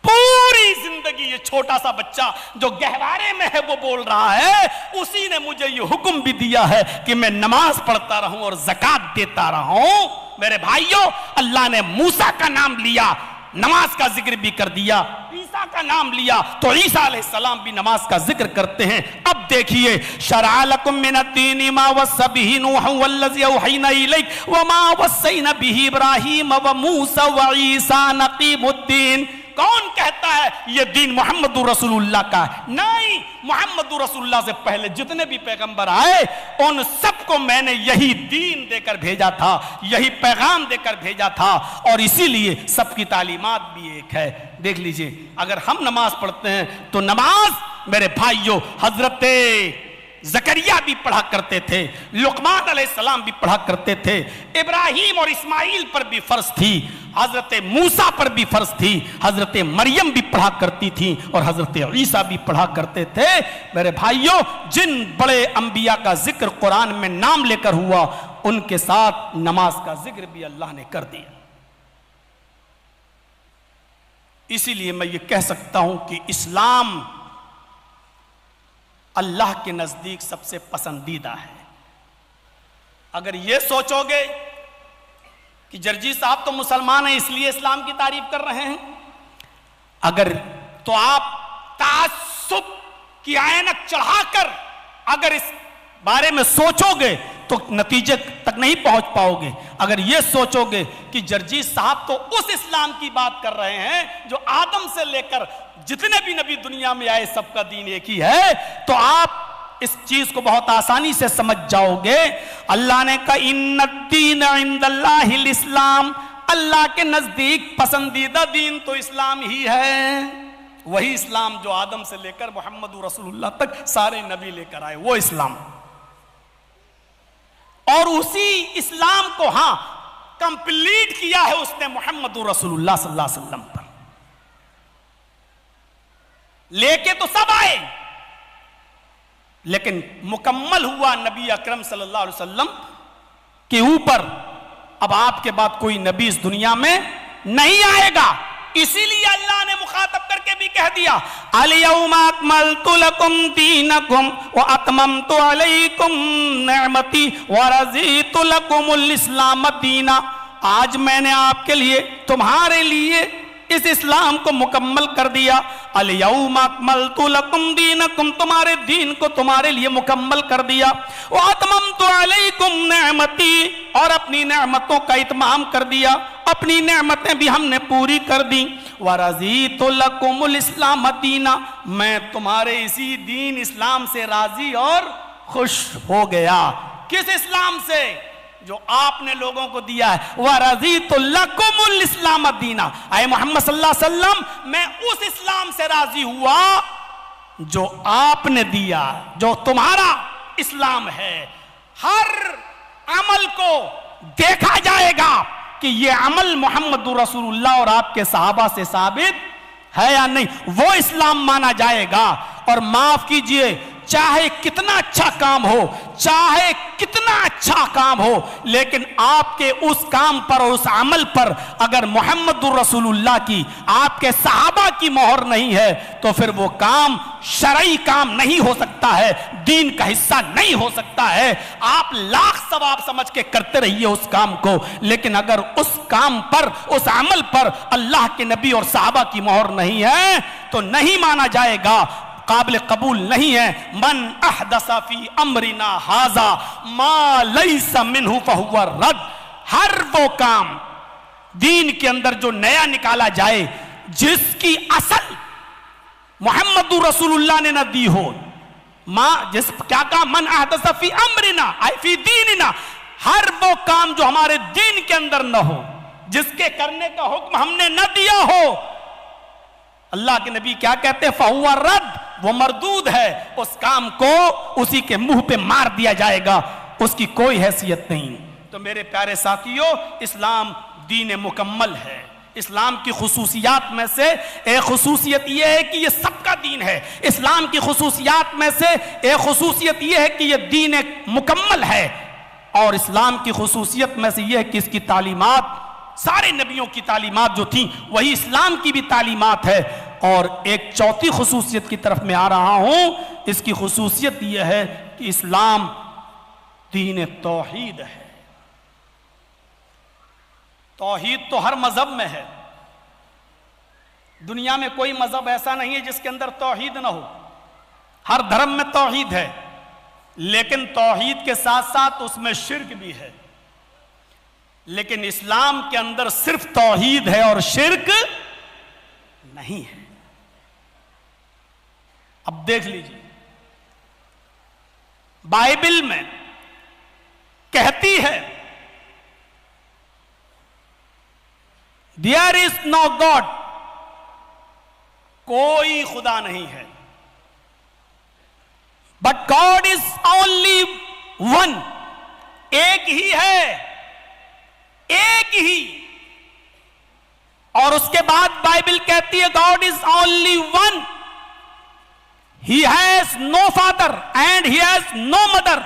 پوری زندگی یہ چھوٹا سا بچہ جو گہوارے میں ہے وہ بول رہا ہے، اسی نے مجھے یہ حکم بھی دیا ہے کہ میں نماز پڑھتا رہوں اور زکوٰۃ دیتا رہوں۔ میرے بھائیوں، اللہ نے موسیٰ کا نام لیا، نماز کا ذکر بھی کر دیا، عیسیٰ کا نام لیا تو عیسیٰ علیہ السلام بھی نماز کا ذکر کرتے ہیں۔ اب دیکھیے، شرع لکم من الدین ما وصی بہ نوحا والذی اوحینا الیک وما وصینا بہ ابراہیم وموسیٰ وعیسیٰ نقیم الدین۔ کون کہتا ہے یہ دین محمد رسول اللہ کا ہے؟ نہیں، محمد رسول اللہ سے پہلے جتنے بھی پیغمبر آئے ان سب کو میں نے یہی دین دے کر بھیجا تھا، یہی پیغام دے کر بھیجا تھا، اور اسی لیے سب کی تعلیمات بھی ایک ہے۔ دیکھ لیجئے، اگر ہم نماز پڑھتے ہیں تو نماز میرے بھائیوں حضرت زکریا بھی پڑھا کرتے تھے، لقمان علیہ السلام بھی پڑھا کرتے تھے، ابراہیم اور اسماعیل پر بھی فرض تھی، حضرت موسیٰ پر بھی فرض تھی، حضرت مریم بھی پڑھا کرتی تھی اور حضرت عیسیٰ بھی پڑھا کرتے تھے۔ میرے بھائیوں، جن بڑے انبیاء کا ذکر قرآن میں نام لے کر ہوا ان کے ساتھ نماز کا ذکر بھی اللہ نے کر دیا۔ اسی لیے میں یہ کہہ سکتا ہوں کہ اسلام اللہ کے نزدیک سب سے پسندیدہ ہے۔ اگر یہ سوچو گے کہ جرجی صاحب تو مسلمان ہیں اس لیے اسلام کی تعریف کر رہے ہیں، اگر تو آپ تعصب کی عینک چڑھا کر اگر اس بارے میں سوچو گے تو نتیجے تک نہیں پہنچ پاؤ گے۔ اگر یہ سوچو گے کہ جرجی صاحب تو اس اسلام کی بات کر رہے ہیں جو آدم سے لے کر جتنے بھی نبی دنیا میں آئے سب کا دین ایک ہی ہے، تو آپ اس چیز کو بہت آسانی سے سمجھ جاؤ گے۔ اللہ نے کہا ان الدین عند اللہ الاسلام، اللہ کے نزدیک پسندیدہ دین تو اسلام ہی ہے، وہی اسلام جو آدم سے لے کر محمد رسول اللہ تک سارے نبی لے کر آئے، وہ اسلام، اور اسی اسلام کو ہاں کمپلیٹ کیا ہے اس نے محمد رسول اللہ صلی اللہ علیہ وسلم پر۔ لے کے تو سب آئے لیکن مکمل ہوا نبی اکرم صلی اللہ علیہ وسلم کے اوپر اب آپ کے بعد کوئی نبی اس دنیا میں نہیں آئے گا. اسی لیے اللہ نے مخاطب کر کے بھی کہہ دیا الیوم اکملت لکم دینکم واتممت علیکم نعمتی ورضیت لکم الاسلام دینا. آج میں نے آپ کے لیے تمہارے لیے اس اسلام کو مکمل کر دیا. الیوم اکملت لکم دینکم, تمہارے دین کو تمہارے لیے مکمل کر دیا. واتممت علیکم نعمتی, اور اپنی نعمتوں کا اتمام کر دیا, اپنی نعمتیں بھی ہم نے پوری کر دی. ورضیت لکم الاسلام دینا, میں تمہارے اسی دین اسلام سے راضی اور خوش ہو گیا. کس اسلام سے؟ جو آپ نے لوگوں کو دیا ہے. وَرَضِيتُ لَكُمُ الْإِسْلَامَ دِينًا, اے محمد صلی اللہ علیہ وسلم میں اس اسلام سے راضی ہوا جو آپ نے دیا, جو تمہارا اسلام ہے. ہر عمل کو دیکھا جائے گا کہ یہ عمل محمد رسول اللہ اور آپ کے صحابہ سے ثابت ہے یا نہیں, وہ اسلام مانا جائے گا. اور معاف کیجئے, چاہے کتنا اچھا کام ہو, چاہے کتنا اچھا کام ہو, لیکن آپ کے اس کام پر, اس عمل پر اگر محمد الرسول اللہ کی, آپ کے صحابہ کی مہر نہیں ہے تو پھر وہ کام شرعی کام نہیں ہو سکتا ہے, دین کا حصہ نہیں ہو سکتا ہے. آپ لاکھ ثواب سمجھ کے کرتے رہیے اس کام کو, لیکن اگر اس کام پر, اس عمل پر اللہ کے نبی اور صحابہ کی مہر نہیں ہے تو نہیں مانا جائے گا, قابل قبول نہیں ہے. من احدث فی امرنا ھذا ما لیس منہ فہو رد, ہر وہ کام دین کے اندر جو نیا نکالا جائے جس کی اصل محمد رسول اللہ نے نہ دی ہو, کیا کہا, من احدث فی امرنا ای فی دیننا, ہر وہ کام جو ہمارے دین کے اندر نہ ہو, جس کے کرنے کا حکم ہم نے نہ دیا ہو, اللہ کے نبی کیا کہتے ہیں, فہو رد, وہ مردود ہے, اس کام کو اسی کے منہ پہ مار دیا جائے گا, اس کی کوئی حیثیت نہیں. تو میرے پیارے ساتھیوں, اسلام دین مکمل ہے. اسلام کی خصوصیات میں سے ایک خصوصیت یہ ہے کہ یہ سب کا دین ہے. اسلام کی خصوصیات میں سے ایک خصوصیت یہ ہے کہ یہ دین مکمل ہے, اور اسلام کی خصوصیت میں سے یہ ہے کہ اس کی تعلیمات سارے نبیوں کی تعلیمات جو تھیں وہی اسلام کی بھی تعلیمات ہے. اور ایک چوتھی خصوصیت کی طرف میں آ رہا ہوں, اس کی خصوصیت یہ ہے کہ اسلام دین توحید ہے. توحید تو ہر مذہب میں ہے, دنیا میں کوئی مذہب ایسا نہیں ہے جس کے اندر توحید نہ ہو, ہر دھرم میں توحید ہے, لیکن توحید کے ساتھ ساتھ اس میں شرک بھی ہے. لیکن اسلام کے اندر صرف توحید ہے اور شرک نہیں ہے. اب دیکھ لیجیے, بائبل میں کہتی ہے There is no God, کوئی خدا نہیں ہے. But God is only one, ایک ہی ہے, ایک ہی. اور اس کے بعد بائبل کہتی ہے God is only one, He has no father and He has no mother.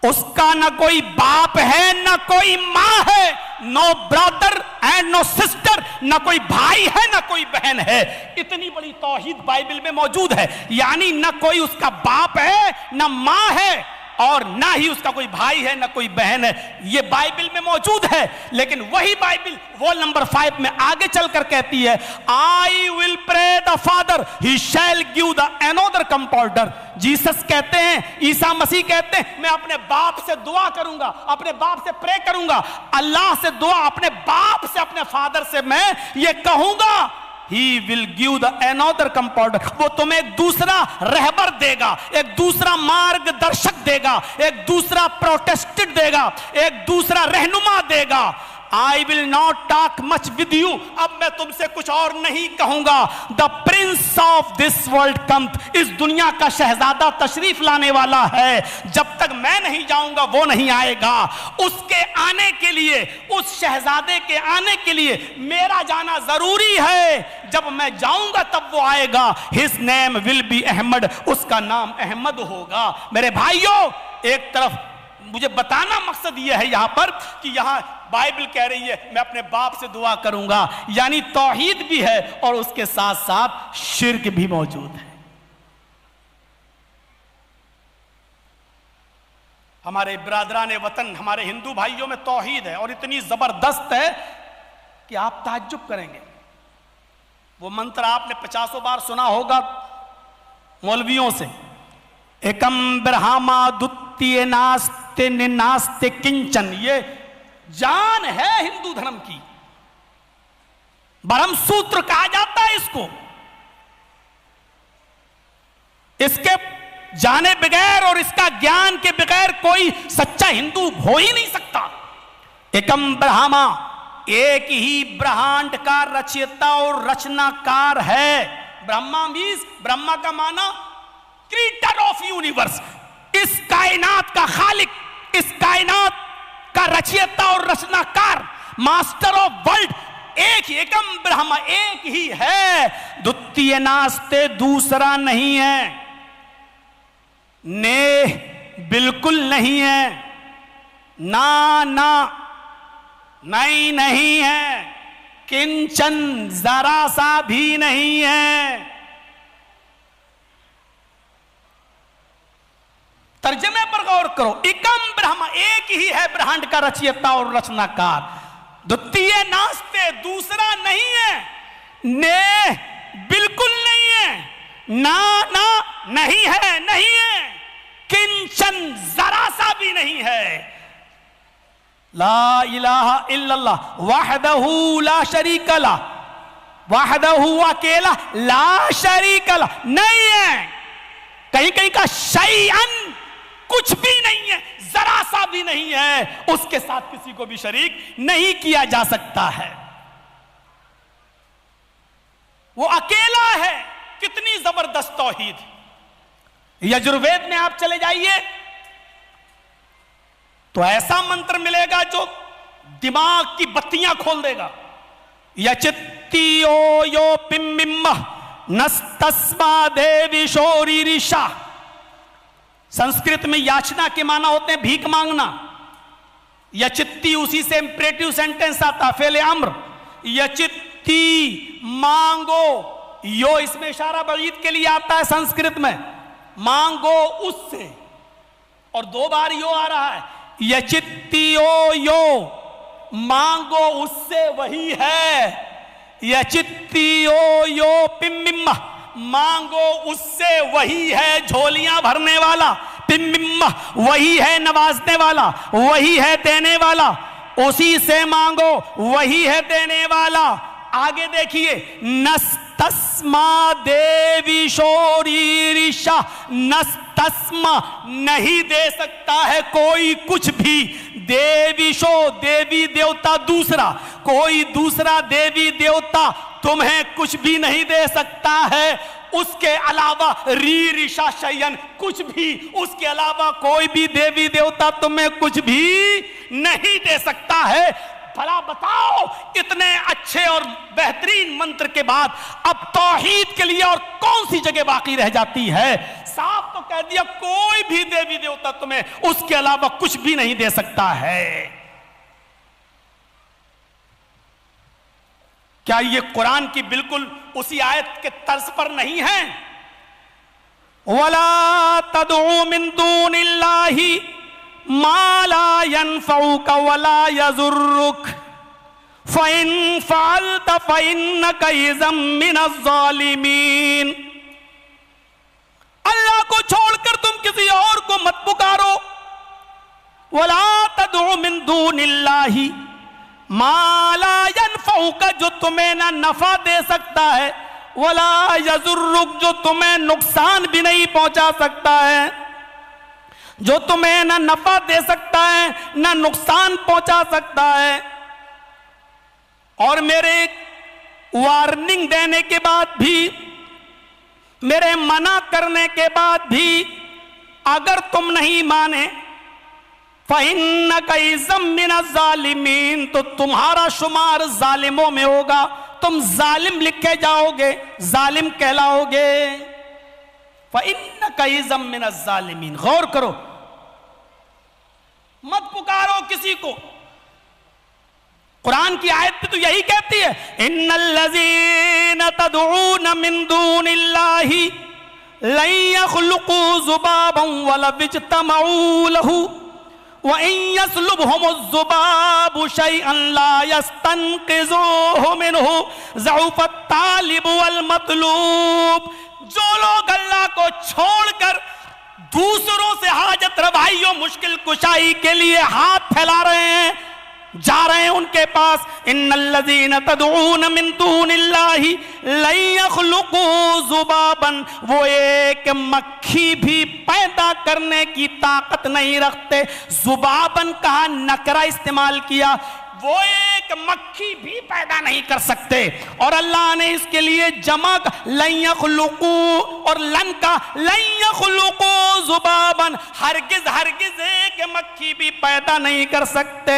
اس کا نہ کوئی باپ ہے نہ کوئی ماں ہے, نو برادر اینڈ نو سسٹر, نہ کوئی بھائی ہے نہ کوئی بہن ہے. اتنی بڑی توحید بائبل میں موجود ہے, یعنی نہ کوئی اس کا باپ ہے نہ ماں ہے اور نہ ہی اس کا کوئی بھائی ہے نہ کوئی بہن ہے. یہ بائبل میں موجود ہے. لیکن وہی بائبل وہ نمبر 5 میں آگے چل کر کہتی ہے I will pray the Father, He shall give the another comforter. Jesus کہتے ہیں, عیسیٰ مسیح کہتے ہیں, میں اپنے باپ سے دعا کروں گا, اپنے باپ سے پرے کروں گا, اللہ سے دعا, اپنے باپ سے, اپنے فادر سے میں یہ کہوں گا He will give the another comforter. وہ تمہیں ایک دوسرا رہبر دے گا, ایک دوسرا مارگ درشک دے گا, ایک دوسرا پروٹیسٹنٹ دے گا, ایک دوسرا رہنما دے گا. I will not talk much with you. اب میں تم سے کچھ اور نہیں کہوں گا. The prince of this world comes. اس دنیا کا شہزادہ تشریف لانے والا ہے. جب تک میں نہیں جاؤں گا وہ نہیں آئے گا. اس کے آنے کے لیے, اس شہزادے کے آنے کے لیے میرا جانا ضروری ہے. جب میں جاؤں گا تب وہ آئے گا. His name will be Ahmad. اس کا نام احمد ہوگا. میرے بھائیوں, ایک طرف مجھے بتانا مقصد یہ ہے یہاں پر کہ یہاں بائبل کہہ رہی ہے میں اپنے باپ سے دعا کروں گا، یعنی توحید بھی ہے اور اس کے ساتھ ساتھ شرک بھی موجود ہے۔ ہمارے برادران وطن، ہمارے ہندو بھائیوں میں توحید ہے اور اتنی زبردست ہے کہ آپ تعجب کریں گے۔ وہ منتر آپ نے 50 بار سنا ہوگا مولویوں سے، ایکم برہما دتیہ ناستے ناستے کنچن، یہ جان ہے ہندو دھرم کی، برہم سوتر کہا جاتا ہے اس کو۔ اس کے جانے بغیر اور اس کا گیان کے بغیر کوئی سچا ہندو ہو ہی نہیں سکتا۔ ایکم برہما، ایک ہی برہانڈ کا رچیتا اور رچنا کار ہے۔ برہما میز، برہما کا معنی کریٹر آف یونیورس، اس کائنات کا خالق، اس کائنات کا رچیتا اور رچنا کار، ماسٹر آف ورلڈ ایک ہی، ایکم برہما ایک ہی ہے، دتیہ ناستے دوسرا نہیں ہے، نے بالکل نہیں ہے، نا نہیں ہے، کنچن ذرا سا بھی نہیں ہے۔ ترجمے پر غور کرو، ایکم برہما ایک ہی ہے برہانڈ کا رچیتا اور رچنا کار، دتیہ ناستے دوسرا نہیں ہے، نے بالکل نہیں ہے، نا نہیں ہے، کنچن ذرا سا بھی نہیں ہے۔ لا الہ الا اللہ وحدہ لا شریک لہ، وحدہ اکیلا لا شریک لہ، نہیں ہے، کہیں کا شیئن کچھ بھی نہیں ہے، ذرا سا بھی نہیں ہے، اس کے ساتھ کسی کو بھی شریک نہیں کیا جا سکتا ہے، وہ اکیلا ہے۔ کتنی زبردست توحید۔ یجروید میں آپ چلے جائیے تو ایسا منتر ملے گا جو دماغ کی بتیاں کھول دے گا۔ یچتیو یو پممہ نستسما دیوی شوری رشا، سنسکرت میں یاچنا کے معنی ہوتے ہیں بھیک مانگنا، یچتی اسی سے امپریٹیو سینٹنس آتا، فعل امر، یچتی مانگو، یو اس میں اشارہ بعید کے لیے آتا ہے سنسکرت میں، مانگو اس سے، اور 2 بار یو آ رہا ہے، یچتیو یو، مانگو اس سے وہی ہے، یچتیو یو پممہ، مانگو اس سے وہی ہے جھولیاں بھرنے والا، پممہ وہی ہے نوازنے والا، وہی ہے دینے والا، اسی سے مانگو وہی ہے دینے والا۔ آگے دیکھیے، نستسما دیوی شوری رشا، نستسما نہیں دے سکتا ہے کوئی کچھ بھی، دیوی شو دیوی دیوتا دوسرا، کوئی دوسرا دیوی دیوتا تمہیں کچھ بھی نہیں دے سکتا ہے، اس کے علاوہ ری رشا شیئن کچھ بھی، اس کے علاوہ کوئی بھی دیوی دیوتا تمہیں کچھ بھی نہیں دے سکتا ہے۔ بھلا بتاؤ، اتنے اچھے اور بہترین منتر کے بعد اب توحید کے لیے اور کون سی جگہ باقی رہ جاتی ہے؟ صاف تو کہہ دیا کوئی بھی دیوی دیوتا تمہیں اس کے علاوہ کچھ بھی نہیں دے سکتا ہے۔ کیا یہ قرآن کی بالکل اسی آیت کے طرز پر نہیں ہے؟ وَلَا تَدْعُوا مِن دُونِ اللَّهِ مَا لَا يَنفَعُكَ وَلَا يَضُرُّكَ فَإِن فَعَلْتَ فَإِنَّكَ إِذًا مِّنَ الظَّالِمِينَ۔ اللہ کو چھوڑ کر تم کسی اور کو مت پکارو۔ وَلَا تَدْعُوا مِن دُونِ اللَّهِ مَا لَا يَنفَعُكَ، جو تمہیں نہ نفع دے سکتا ہے، وَلَا يَضُرُّكَ، جو تمہیں نقصان بھی نہیں پہنچا سکتا ہے، جو تمہیں نہ نفع دے سکتا ہے نہ نقصان پہنچا سکتا ہے۔ اور میرے وارننگ دینے کے بعد بھی، میرے منع کرنے کے بعد بھی اگر تم نہیں مانے، فَإِنَّكَ إِذًا مِّنَ الظَّالِمِينَ، تو تمہارا شمار ظالموں میں ہوگا، تم ظالم لکھے جاؤ گے، ظالم کہلاؤ گے۔ فَإِنَّكَ إِذًا مِّنَ الظَّالِمِينَ، غور کرو، مت پکارو کسی کو. قرآن کی آیت تو یہی کہتی ہے ان الذین تدعون من دون اللہ لن يخلقوا ذبابا ولو اجتمعوا له وَإِن يَسْلُبْهُمُ الذُّبَابُ شَيْئًا لَا يَسْتَنقِذُوهُ مِنْهُ ضَعُفَ الطَّالِبُ وَالْمَطْلُوبُ. جو لوگ اللہ کو چھوڑ کر دوسروں سے حاجت روائی و مشکل کشائی کے لیے ہاتھ پھیلا رہے ہیں، جا رہے ہیں ان کے پاس، ان الذین تدعون من دون اللہ لن یخلقوا ذبابا، وہ ایک مکھی بھی پیدا کرنے کی طاقت نہیں رکھتے. ذبابن کہا، نکرہ استعمال کیا، وہ ایک مکھی بھی پیدا نہیں کر سکتے. اور اللہ نے اس کے لیے جمع لن یخلقوا اور لن کا لن یخلقوا ذبابا، ہرگز ہرگز ایک مکھی بھی پیدا نہیں کر سکتے.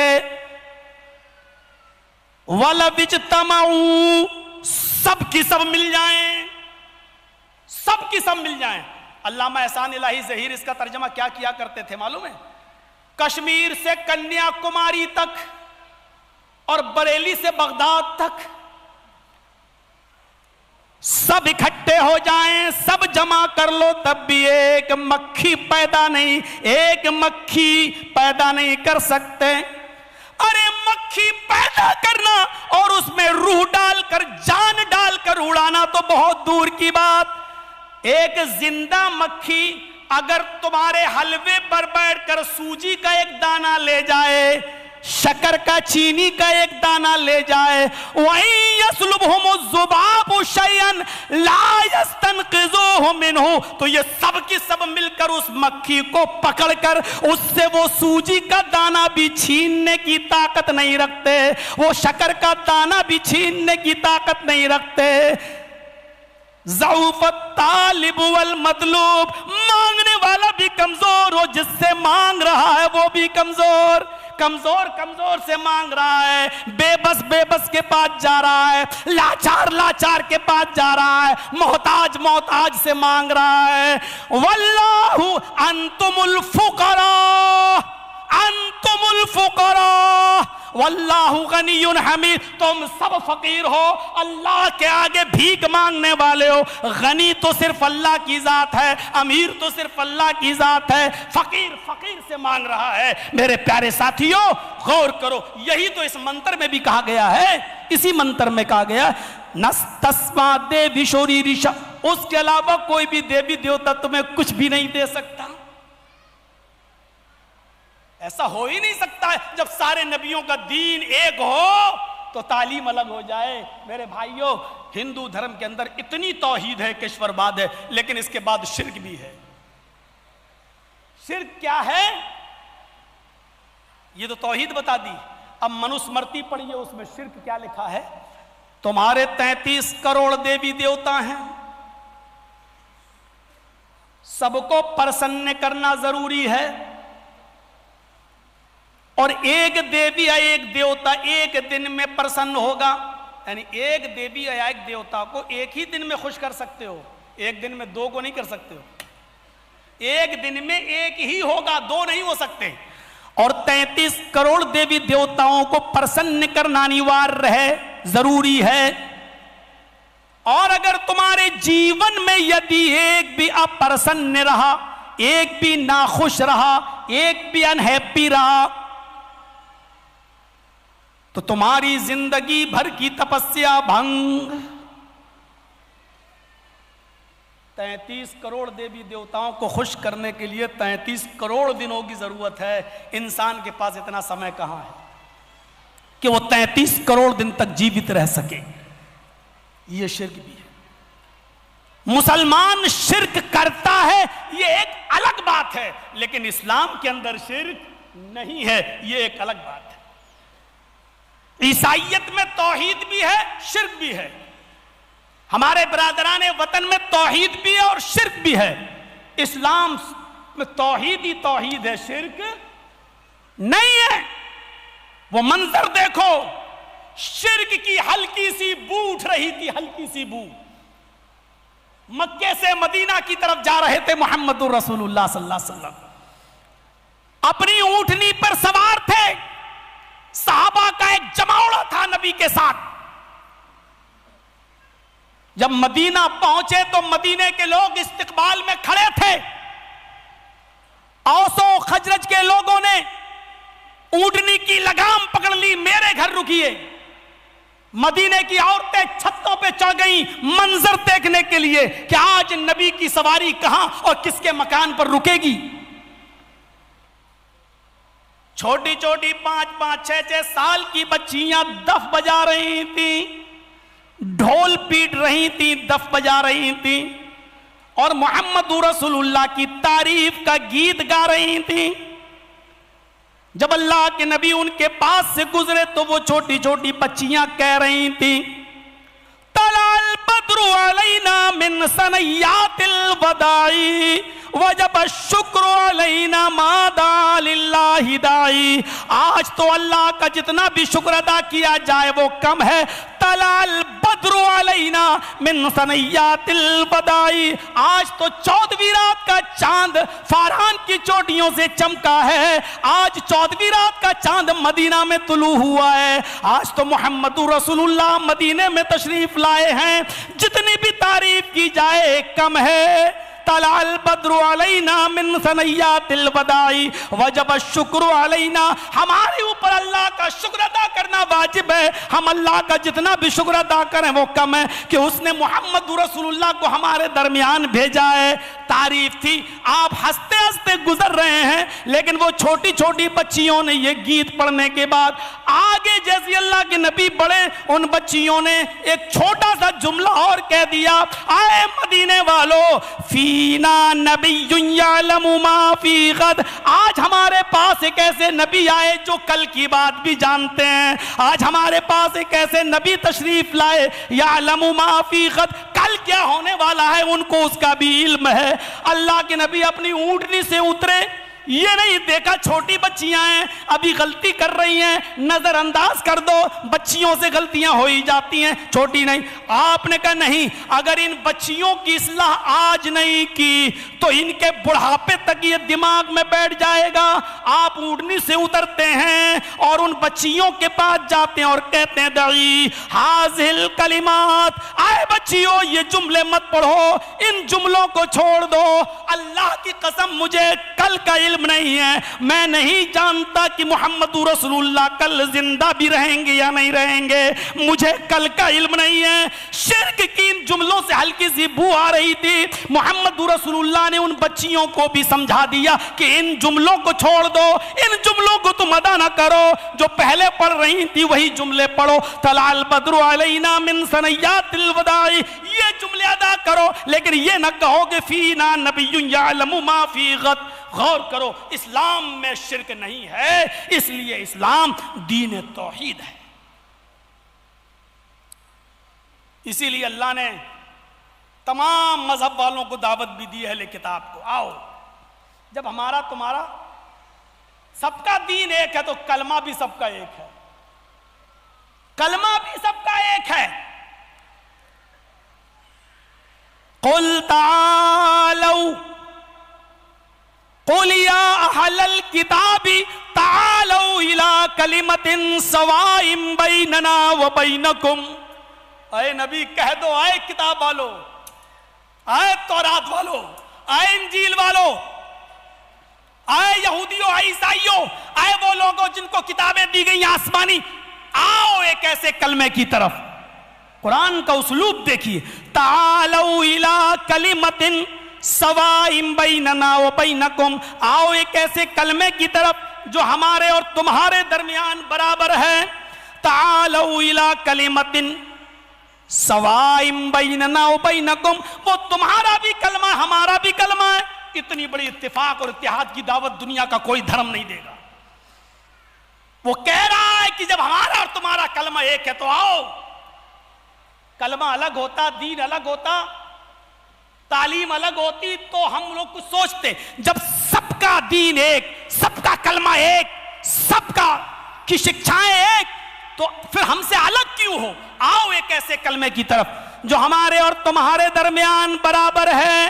وَلَوِ اجْتَمَعُوا، سب کی سب مل جائیں، سب کی سب مل جائیں. علامہ احسان الہی ظہیر اس کا ترجمہ کیا کیا کرتے تھے معلوم ہے؟ کشمیر سے کنیا کماری تک اور بریلی سے بغداد تک سب اکٹھے ہو جائیں، سب جمع کر لو، تب بھی ایک مکھی پیدا نہیں، ایک مکھی پیدا نہیں کر سکتے. ارے مکھی پیدا کرنا اور اس میں روح ڈال کر، جان ڈال کر اڑانا تو بہت دور کی بات. ایک زندہ مکھی اگر تمہارے حلوے پر بیٹھ کر سوجی کا ایک دانہ لے جائے، شکر کا، چینی کا ایک دانہ لے جائے، وَإِن يَسْلُبْهُمُ الذُّبَابُ شَيْئًا لَا يَسْتَنقِذُوهُ مِنْهُ، تو یہ سب کی سب مل کر اس مکھی کو پکڑ کر اس سے وہ سوجی کا دانہ بھی چھیننے کی طاقت نہیں رکھتے، وہ شکر کا دانہ بھی چھیننے کی طاقت نہیں رکھتے. ضعف الطالب والمطلوب، مانگنے والا بھی کمزور ہو، جس سے مانگ رہا ہے وہ بھی کمزور، کمزور کمزور سے مانگ رہا ہے، بے بس کے پاس جا رہا ہے، لاچار کے پاس جا رہا ہے، محتاج سے مانگ رہا ہے. واللہ انتم الفقراء واللہ غنی حمید، تم سب فقیر ہو، اللہ کے آگے بھیک مانگنے والے ہو. غنی تو صرف اللہ کی ذات ہے، امیر تو صرف اللہ کی ذات ہے، فقیر سے مانگ رہا ہے. میرے پیارے ساتھیوں غور کرو، یہی تو اس منتر میں بھی کہا گیا ہے، اسی منتر میں کہا گیا نستسما دیوی شوری ریشا، اس کے علاوہ کوئی بھی دیوی دیوتا تمہیں کچھ بھی نہیں دے سکتا. ایسا ہو ہی نہیں سکتا ہے. جب سارے نبیوں کا دین ایک ہو تو تعلیم الگ ہو جائے. میرے بھائیوں، ہندو دھرم کے اندر اتنی توحید ہے کہ ایشور بعد ہے، لیکن اس کے بعد شرک بھی ہے. شرک کیا ہے یہ تو توحید بتا دی. اب منوسمرتی پڑھیے، اس میں شرک کیا لکھا ہے. تمہارے 33 کروڑ دیوی دیوتا ہیں، سب کو پرسن کرنا ضروری ہے، اور ایک دیوی یا ایک دیوتا ایک دن میں پرسن ہوگا. یعنی ایک دیوی یا ایک دیوتا کو ایک ہی دن میں خوش کر سکتے ہو، ایک دن میں دو کو نہیں کر سکتے ہو. ایک دن میں ایک ہی ہوگا، دو نہیں ہو سکتے. اور 33 کروڑ دیوی دیوتاؤں کو پرسن کرنا انیوار ہے، ضروری ہے. اور اگر تمہارے جیون میں یدی ایک بھی اپرسن رہا، ایک بھی ناخوش رہا، ایک بھی انہیپی رہا، تو تمہاری زندگی بھر کی تپسیا بھنگ. 33 کروڑ دیوی دیوتاؤں کو خوش کرنے کے لیے 33 کروڑ دنوں کی ضرورت ہے. انسان کے پاس اتنا سمے کہاں ہے کہ وہ 33 کروڑ دن تک جیوت رہ سکے. یہ شرک بھی ہے. مسلمان شرک کرتا ہے، یہ ایک الگ بات ہے، لیکن اسلام کے اندر شرک نہیں ہے، یہ ایک الگ بات ہے. عیسائیت میں توحید بھی ہے، شرک بھی ہے. ہمارے برادران وطن میں توحید بھی ہے اور شرک بھی ہے. اسلام میں توحید ہی توحید ہے، شرک نہیں ہے. وہ منظر دیکھو، شرک کی ہلکی سی بو اٹھ رہی تھی، ہلکی سی بو. مکے سے مدینہ کی طرف جا رہے تھے محمد الرسول اللہ صلی اللہ علیہ وسلم. اپنی اونٹنی پر سوار تھے، صحابہ کا ایک جماوڑا تھا نبی کے ساتھ. جب مدینہ پہنچے تو مدینے کے لوگ استقبال میں کھڑے تھے. اوس و خزرج کے لوگوں نے اونٹنی کی لگام پکڑ لی، میرے گھر رکیے. مدینے کی عورتیں چھتوں پہ چڑھ گئیں منظر دیکھنے کے لیے کہ آج نبی کی سواری کہاں اور کس کے مکان پر رکے گی. چھوٹی چھوٹی 5-5 6-6 سال کی بچیاں دف بجا رہی تھیں، ڈھول پیٹ رہی تھیں، دف بجا رہی تھیں، اور محمد رسول اللہ کی تعریف کا گیت گا رہی تھیں. جب اللہ کے نبی ان کے پاس سے گزرے تو وہ چھوٹی چھوٹی بچیاں کہہ رہی تھیں طلع البدر علینا من ثنیات الوداع وجب الشکر علینا ما دعا للہ داعی. آج تو اللہ کا جتنا بھی شکر ادا کیا جائے وہ کم ہے. طلع البدر علینا من ثنیات الوداع. آج تو 14ویں رات کا چاند فاران کی چوٹیوں سے چمکا ہے. آج 14ویں رات کا چاند مدینہ میں طلوع ہوا ہے. آج تو محمد رسول اللہ مدینے میں تشریف لائے ہیں. جتنی بھی تعریف کی جائے کم ہے. طلع البدر علینا من ثنیات الوداع وجب الشکر علینا. ہمارے اوپر اللہ کا شکر ادا کرنا واجب ہے. ہم اللہ کا جتنا بھی شکر ادا کریں وہ کم ہے کہ اس نے محمد رسول اللہ کو ہمارے درمیان بھیجا ہے. تعریف تھی. آپ ہنستے ہنستے گزر رہے ہیں لیکن وہ چھوٹی چھوٹی بچیوں نے یہ گیت پڑھنے کے بعد آگے جیسے اللہ کے نبی بڑھے ان بچیوں نے ایک چھوٹا سا جملہ اور کہہ دیا. آئے مدینے والو فینا نبی یعلم ما فی غد. آج ہمارے پاس ایک ایسے نبی آئے جو کل کی بات بھی جانتے ہیں. آج ہمارے پاس ایک ایسے نبی تشریف لائے یعلم ما فی غد. کل کیا ہونے والا ہے ان کو اس کا بھی علم ہے. اللہ کے نبی اپنی اونٹنی سے اترے. یہ نہیں دیکھا چھوٹی بچیاں ہیں ابھی غلطی کر رہی ہیں نظر انداز کر دو. بچیوں سے غلطیاں ہو ہی جاتی ہیں، چھوٹی نہیں. آپ نے کہا نہیں، اگر ان بچیوں کی اصلاح آج نہیں کی تو ان کے بڑھاپے تک یہ دماغ میں بیٹھ جائے گا. آپ اونٹنی سے اترتے ہیں اور ان بچیوں کے پاس جاتے ہیں اور کہتے ہیں دعی حاذل کلمات. آئے بچیوں یہ جملے مت پڑھو، ان جملوں کو چھوڑ دو. اللہ کی قسم مجھے کل کا علم نہیں ہے. میں نہیں جانتا کہ محمد رسول اللہ کل زندہ بھی رہیں گے یا نہیں رہیں گے. مجھے کل کا علم نہیں ہے. شرک کی ان جملوں سے ہلکی سی بو آ رہی تھی. محمد رسول اللہ نے ان بچیوں کو بھی سمجھا دیا کہ ان جملوں کو چھوڑ دو، ان جملوں کو تم ادا نہ کرو. جو پہلے پڑھ رہی تھی وہی جملے پڑھو. طلع البدر علینا من ثنیات الوداع. یہ جملے ادا کرو لیکن یہ نہ کہو کہ فینا نبی یعلم ما فی غد. غور کرو، اسلام میں شرک نہیں ہے، اس لیے اسلام دین توحید ہے. اسی لیے اللہ نے تمام مذہب والوں کو دعوت بھی دی ہے اہل کتاب کو. آؤ، جب ہمارا تمہارا سب کا دین ایک ہے تو کلمہ بھی سب کا ایک ہے. کلمہ بھی سب کا ایک ہے. قل تعالوا قل یا اہل الکتاب تعالوا الی کلمۃ سواء بیننا وبینکم. اے نبی کہہ دو، اے کتاب والو، اے تورات والو، اے انجیل والو، اے یہودیوں، اے عیسائیوں، اے وہ لوگوں جن کو کتابیں دی گئی آسمانی، آؤ ایک ایسے کلمے کی طرف. قرآن کا اسلوب دیکھیے. تعالوا الی کلمۃ سواء بیننا وبینکم. آؤ ایک ایسے کلمے کی طرف جو ہمارے اور تمہارے درمیان برابر ہے. تعالوا الی کلمۃ سواء بیننا وبینکم. وہ تمہارا بھی کلمہ ہمارا بھی کلمہ ہے. اتنی بڑی اتفاق اور اتحاد کی دعوت دنیا کا کوئی دھرم نہیں دے گا. وہ کہہ رہا ہے کہ جب ہمارا اور تمہارا کلمہ ایک ہے تو آؤ. کلمہ الگ ہوتا، دین الگ ہوتا، تعلیم الگ ہوتی تو ہم لوگ کچھ سوچتے. جب سب کا دین ایک، سب کا کلمہ ایک، سب کا کی شکشائیں ایک تو پھر ہم سے الگ کیوں ہو؟ آؤ ایک ایسے کلمے کی طرف جو ہمارے اور تمہارے درمیان برابر ہے.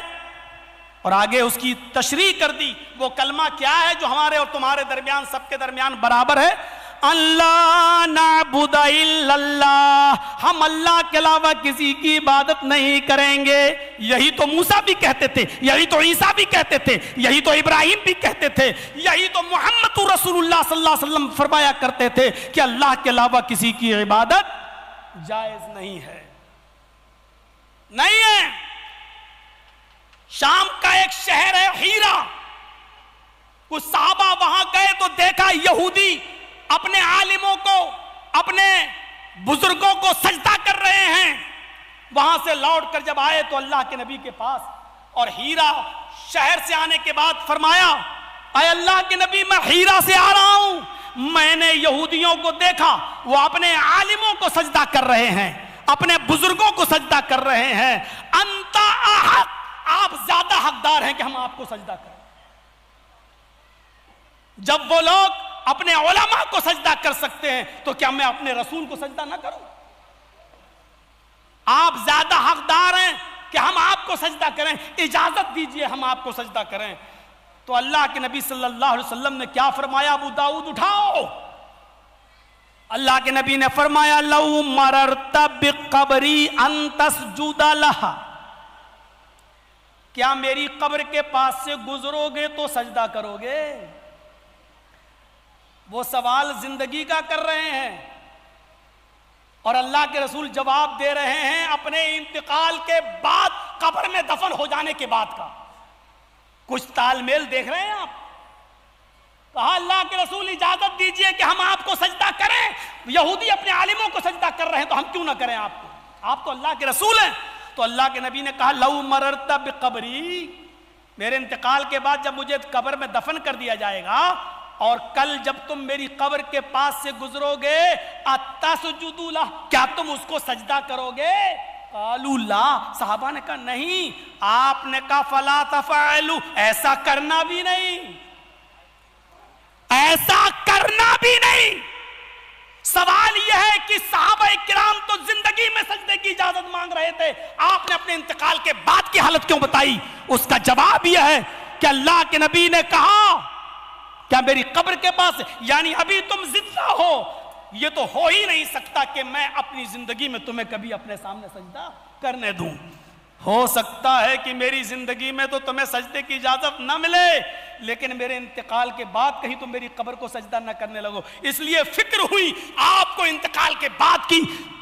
اور آگے اس کی تشریح کر دی. وہ کلمہ کیا ہے جو ہمارے اور تمہارے درمیان سب کے درمیان برابر ہے؟ اللہ نعبد الا اللہ، ہم اللہ کے علاوہ کسی کی عبادت نہیں کریں گے. یہی تو موسیٰ بھی کہتے تھے، یہی تو عیسیٰ بھی کہتے تھے، یہی تو ابراہیم بھی کہتے تھے، یہی تو محمد رسول اللہ صلی اللہ علیہ وسلم فرمایا کرتے تھے کہ اللہ کے علاوہ کسی کی عبادت جائز نہیں ہے. نہیں ہے. شام کا ایک شہر ہے ہیرا، کچھ صحابہ وہاں گئے تو دیکھا یہودی اپنے عالموں کو، اپنے بزرگوں کو سجدہ کر رہے ہیں. وہاں سے لوٹ کر جب آئے تو اللہ کے نبی کے پاس، اور ہیرا شہر سے آنے کے بعد فرمایا اے اللہ کے نبی میں ہیرا سے آ رہا ہوں، میں نے یہودیوں کو دیکھا وہ اپنے عالموں کو سجدہ کر رہے ہیں، اپنے بزرگوں کو سجدہ کر رہے ہیں. انت احق، آپ زیادہ حقدار ہیں کہ ہم آپ کو سجدہ کریں. جب وہ لوگ اپنے علماء کو سجدہ کر سکتے ہیں تو کیا میں اپنے رسول کو سجدہ نہ کروں؟ آپ زیادہ حقدار ہیں کہ ہم آپ کو سجدہ کریں، اجازت دیجئے ہم آپ کو سجدہ کریں. تو اللہ کے نبی صلی اللہ علیہ وسلم نے کیا فرمایا؟ ابو داؤد اٹھاؤ. اللہ کے نبی نے فرمایا لو مررت بقبری ان تسجد لہا، کیا میری قبر کے پاس سے گزرو گے تو سجدہ کرو گے؟ وہ سوال زندگی کا کر رہے ہیں اور اللہ کے رسول جواب دے رہے ہیں اپنے انتقال کے بعد، قبر میں دفن ہو جانے کے بعد کا. کچھ تال میل دیکھ رہے ہیں آپ؟ کہا اللہ کے رسول اجازت دیجئے کہ ہم آپ کو سجدہ کریں. یہودی اپنے عالموں کو سجدہ کر رہے ہیں تو ہم کیوں نہ کریں آپ کو؟ آپ تو اللہ کے رسول ہیں. تو اللہ کے نبی نے کہا لو مررت بقبری، میرے انتقال کے بعد جب مجھے قبر میں دفن کر دیا جائے گا اور کل جب تم میری قبر کے پاس سے گزرو گے اتسجد لہ، کیا تم اس کو سجدہ کرو گے؟ قالوا لا، صحابہ نے کہا نہیں. آپ نے کہا فلا تفعلوا، ایسا کرنا بھی نہیں، ایسا کرنا بھی نہیں. سوال یہ ہے کہ صحابہ کرام تو زندگی میں سجدے کی اجازت مانگ رہے تھے، آپ نے اپنے انتقال کے بعد کی حالت کیوں بتائی؟ اس کا جواب یہ ہے کہ اللہ کے نبی نے کہا کیا میری قبر کے پاس، یعنی ابھی تم زندہ ہو، یہ تو ہو ہی نہیں سکتا کہ میں اپنی زندگی میں تمہیں کبھی اپنے سامنے سجدہ کرنے دوں. ہو سکتا ہے کہ میری زندگی میں تو تمہیں سجدے کی اجازت نہ ملے، لیکن میرے انتقال کے بعد کہیں تم میری قبر کو سجدہ نہ کرنے لگو. اس لیے فکر ہوئی آپ کو انتقال کے بعد کی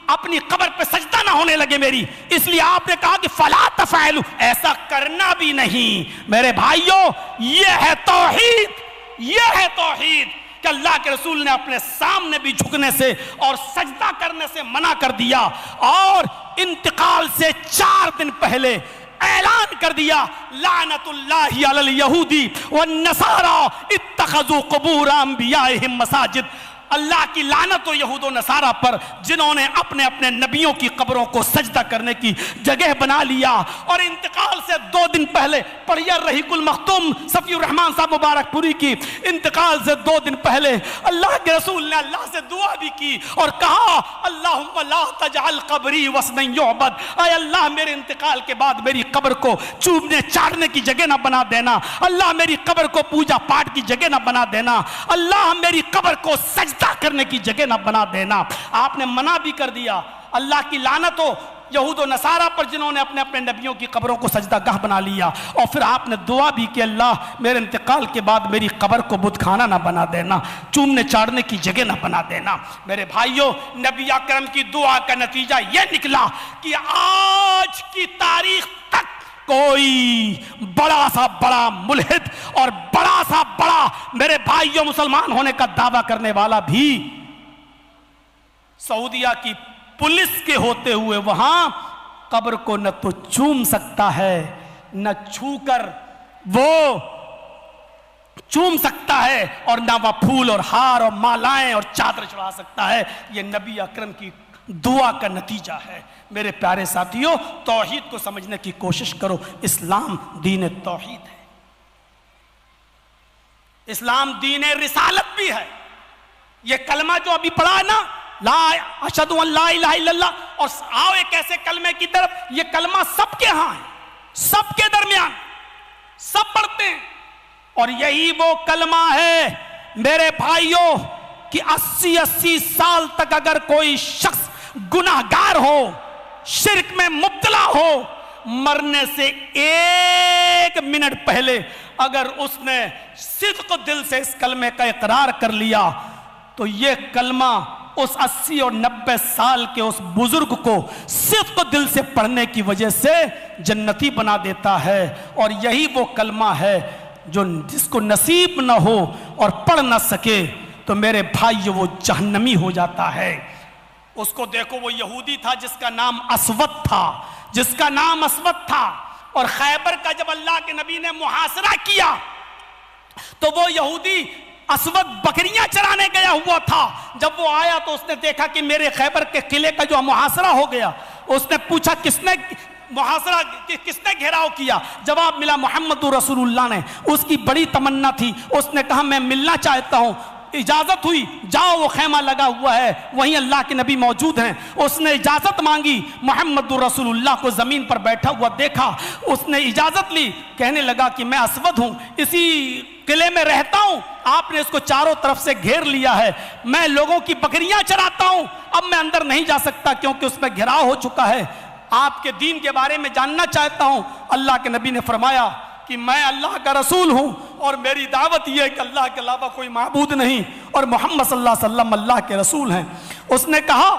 اپنی قبر پہ سجدہ نہ ہونے لگے میری، اس لیے آپ نے کہا کہ فلا تفعلوا، ایسا کرنا بھی نہیں. میرے بھائیوں، یہ ہے توحید، یہ ہے توحید کہ اللہ کے رسول نے اپنے سامنے بھی جھکنے سے اور سجدہ کرنے سے منع کر دیا، اور انتقال سے 4 دن پہلے اعلان کر دیا لعنت اللہ علی الیہودی والنصارى اتخذوا قبور انبیائہم مساجد. اللہ کی لعنت و یہود و نصارہ پر جنہوں نے اپنے اپنے نبیوں کی قبروں کو سجدہ کرنے کی جگہ بنا لیا. اور انتقال سے 2 دن پہلے پڑھیے رحیق المختوم صفی الرحمن صاحب مبارک پوری کی، انتقال سے 2 دن پہلے اللہ کے رسول نے اللہ سے دعا بھی کی اور کہا اللہم لا تجعل قبری وثنا یعبد، اے اللہ میرے انتقال کے بعد میری قبر کو چوبنے چاٹنے کی جگہ نہ بنا دینا، اللہ میری قبر کو پوجا پاٹ کی جگہ نہ بنا دینا، اللہ میری قبر کو سجدہ کرنے کی جگہ نہ بنا دینا. آپ نے منع بھی کر دیا. اللہ کی لعنت ہو یہود و نصارہ پر جنہوں نے اپنے اپنے نبیوں کی قبروں کو سجدہ گاہ بنا لیا. اور پھر آپ نے دعا بھی کہ اللہ میرے انتقال کے بعد میری قبر کو بت خانہ نہ بنا دینا، چومنے چاڑنے کی جگہ نہ بنا دینا. میرے بھائیوں، نبی اکرم کی دعا کا نتیجہ یہ نکلا کہ آج کی تاریخ تک کوئی بڑا سا بڑا ملحد اور بڑا سا بڑا میرے بھائیوں مسلمان ہونے کا دعویٰ کرنے والا بھی سعودیہ کی پولیس کے ہوتے ہوئے وہاں قبر کو نہ تو چوم سکتا ہے، نہ چھو کر وہ چوم سکتا ہے، اور نہ وہ پھول اور ہار اور مالائیں اور چادر چڑھا سکتا ہے. یہ نبی اکرم کی دعا کا نتیجہ ہے. میرے پیارے ساتھیوں، توحید کو سمجھنے کی کوشش کرو. اسلام دین توحید ہے، اسلام دین رسالت بھی ہے. یہ کلمہ جو ابھی پڑھا ہے نا، لا اشہد ان لا الہ الا اللہ، اور آؤ ایک ایسے کلمے کی طرف، یہ کلمہ سب کے ہاں ہے، سب کے درمیان، باتیں. اور یہی وہ کلمہ ہے میرے بھائیوں کہ 80 سال تک اگر کوئی شخص گناہگار ہو, شرک میں مبتلا ہو, مرنے سے 1 منٹ پہلے اگر اس نے صدق دل سے اس کلمے کا اقرار کر لیا تو یہ کلمہ اس 80 اور 90 سال کے اس بزرگ کو صدق دل سے پڑھنے کی وجہ سے جنتی بنا دیتا ہے. اور یہی وہ کلمہ ہے جو جس کو نصیب نہ ہو اور پڑھ نہ سکے تو میرے بھائی وہ جہنمی ہو جاتا ہے. اس کو دیکھو, وہ یہودی تھا جس کا نام اسود تھا, اور خیبر کا جب اللہ کے نبی نے محاصرہ کیا تو وہ یہودی اسود بکریاں چرانے گیا ہوا تھا. جب وہ آیا تو اس نے دیکھا کہ میرے خیبر کے قلعے کا جو محاصرہ ہو گیا. اس نے پوچھا کس نے گھیراؤ کیا؟ جواب ملا محمد رسول اللہ نے. اس کی بڑی تمنا تھی, اس نے کہا میں ملنا چاہتا ہوں. اجازت ہوئی, جاؤ وہ خیمہ لگا ہوا ہے, وہیں اللہ کے نبی موجود ہیں. اس نے اجازت مانگی, محمد رسول اللہ کو زمین پر بیٹھا ہوا دیکھا, اس نے اجازت لی, کہنے لگا کہ میں اسود ہوں, اسی قلعے میں رہتا ہوں, آپ نے اس کو چاروں طرف سے گھیر لیا ہے, میں لوگوں کی بکریاں چراتا ہوں, اب میں اندر نہیں جا سکتا کیونکہ اس میں گھیراؤ ہو چکا ہے, آپ کے دین کے بارے میں جاننا چاہتا ہوں. اللہ کے نبی نے فرمایا کہ میں اللہ کا رسول ہوں اور میری دعوت یہ ہے کہ اللہ کے علاوہ کوئی معبود نہیں اور محمد صلی اللہ علیہ وسلم اللہ کے رسول ہیں. اس نے کہا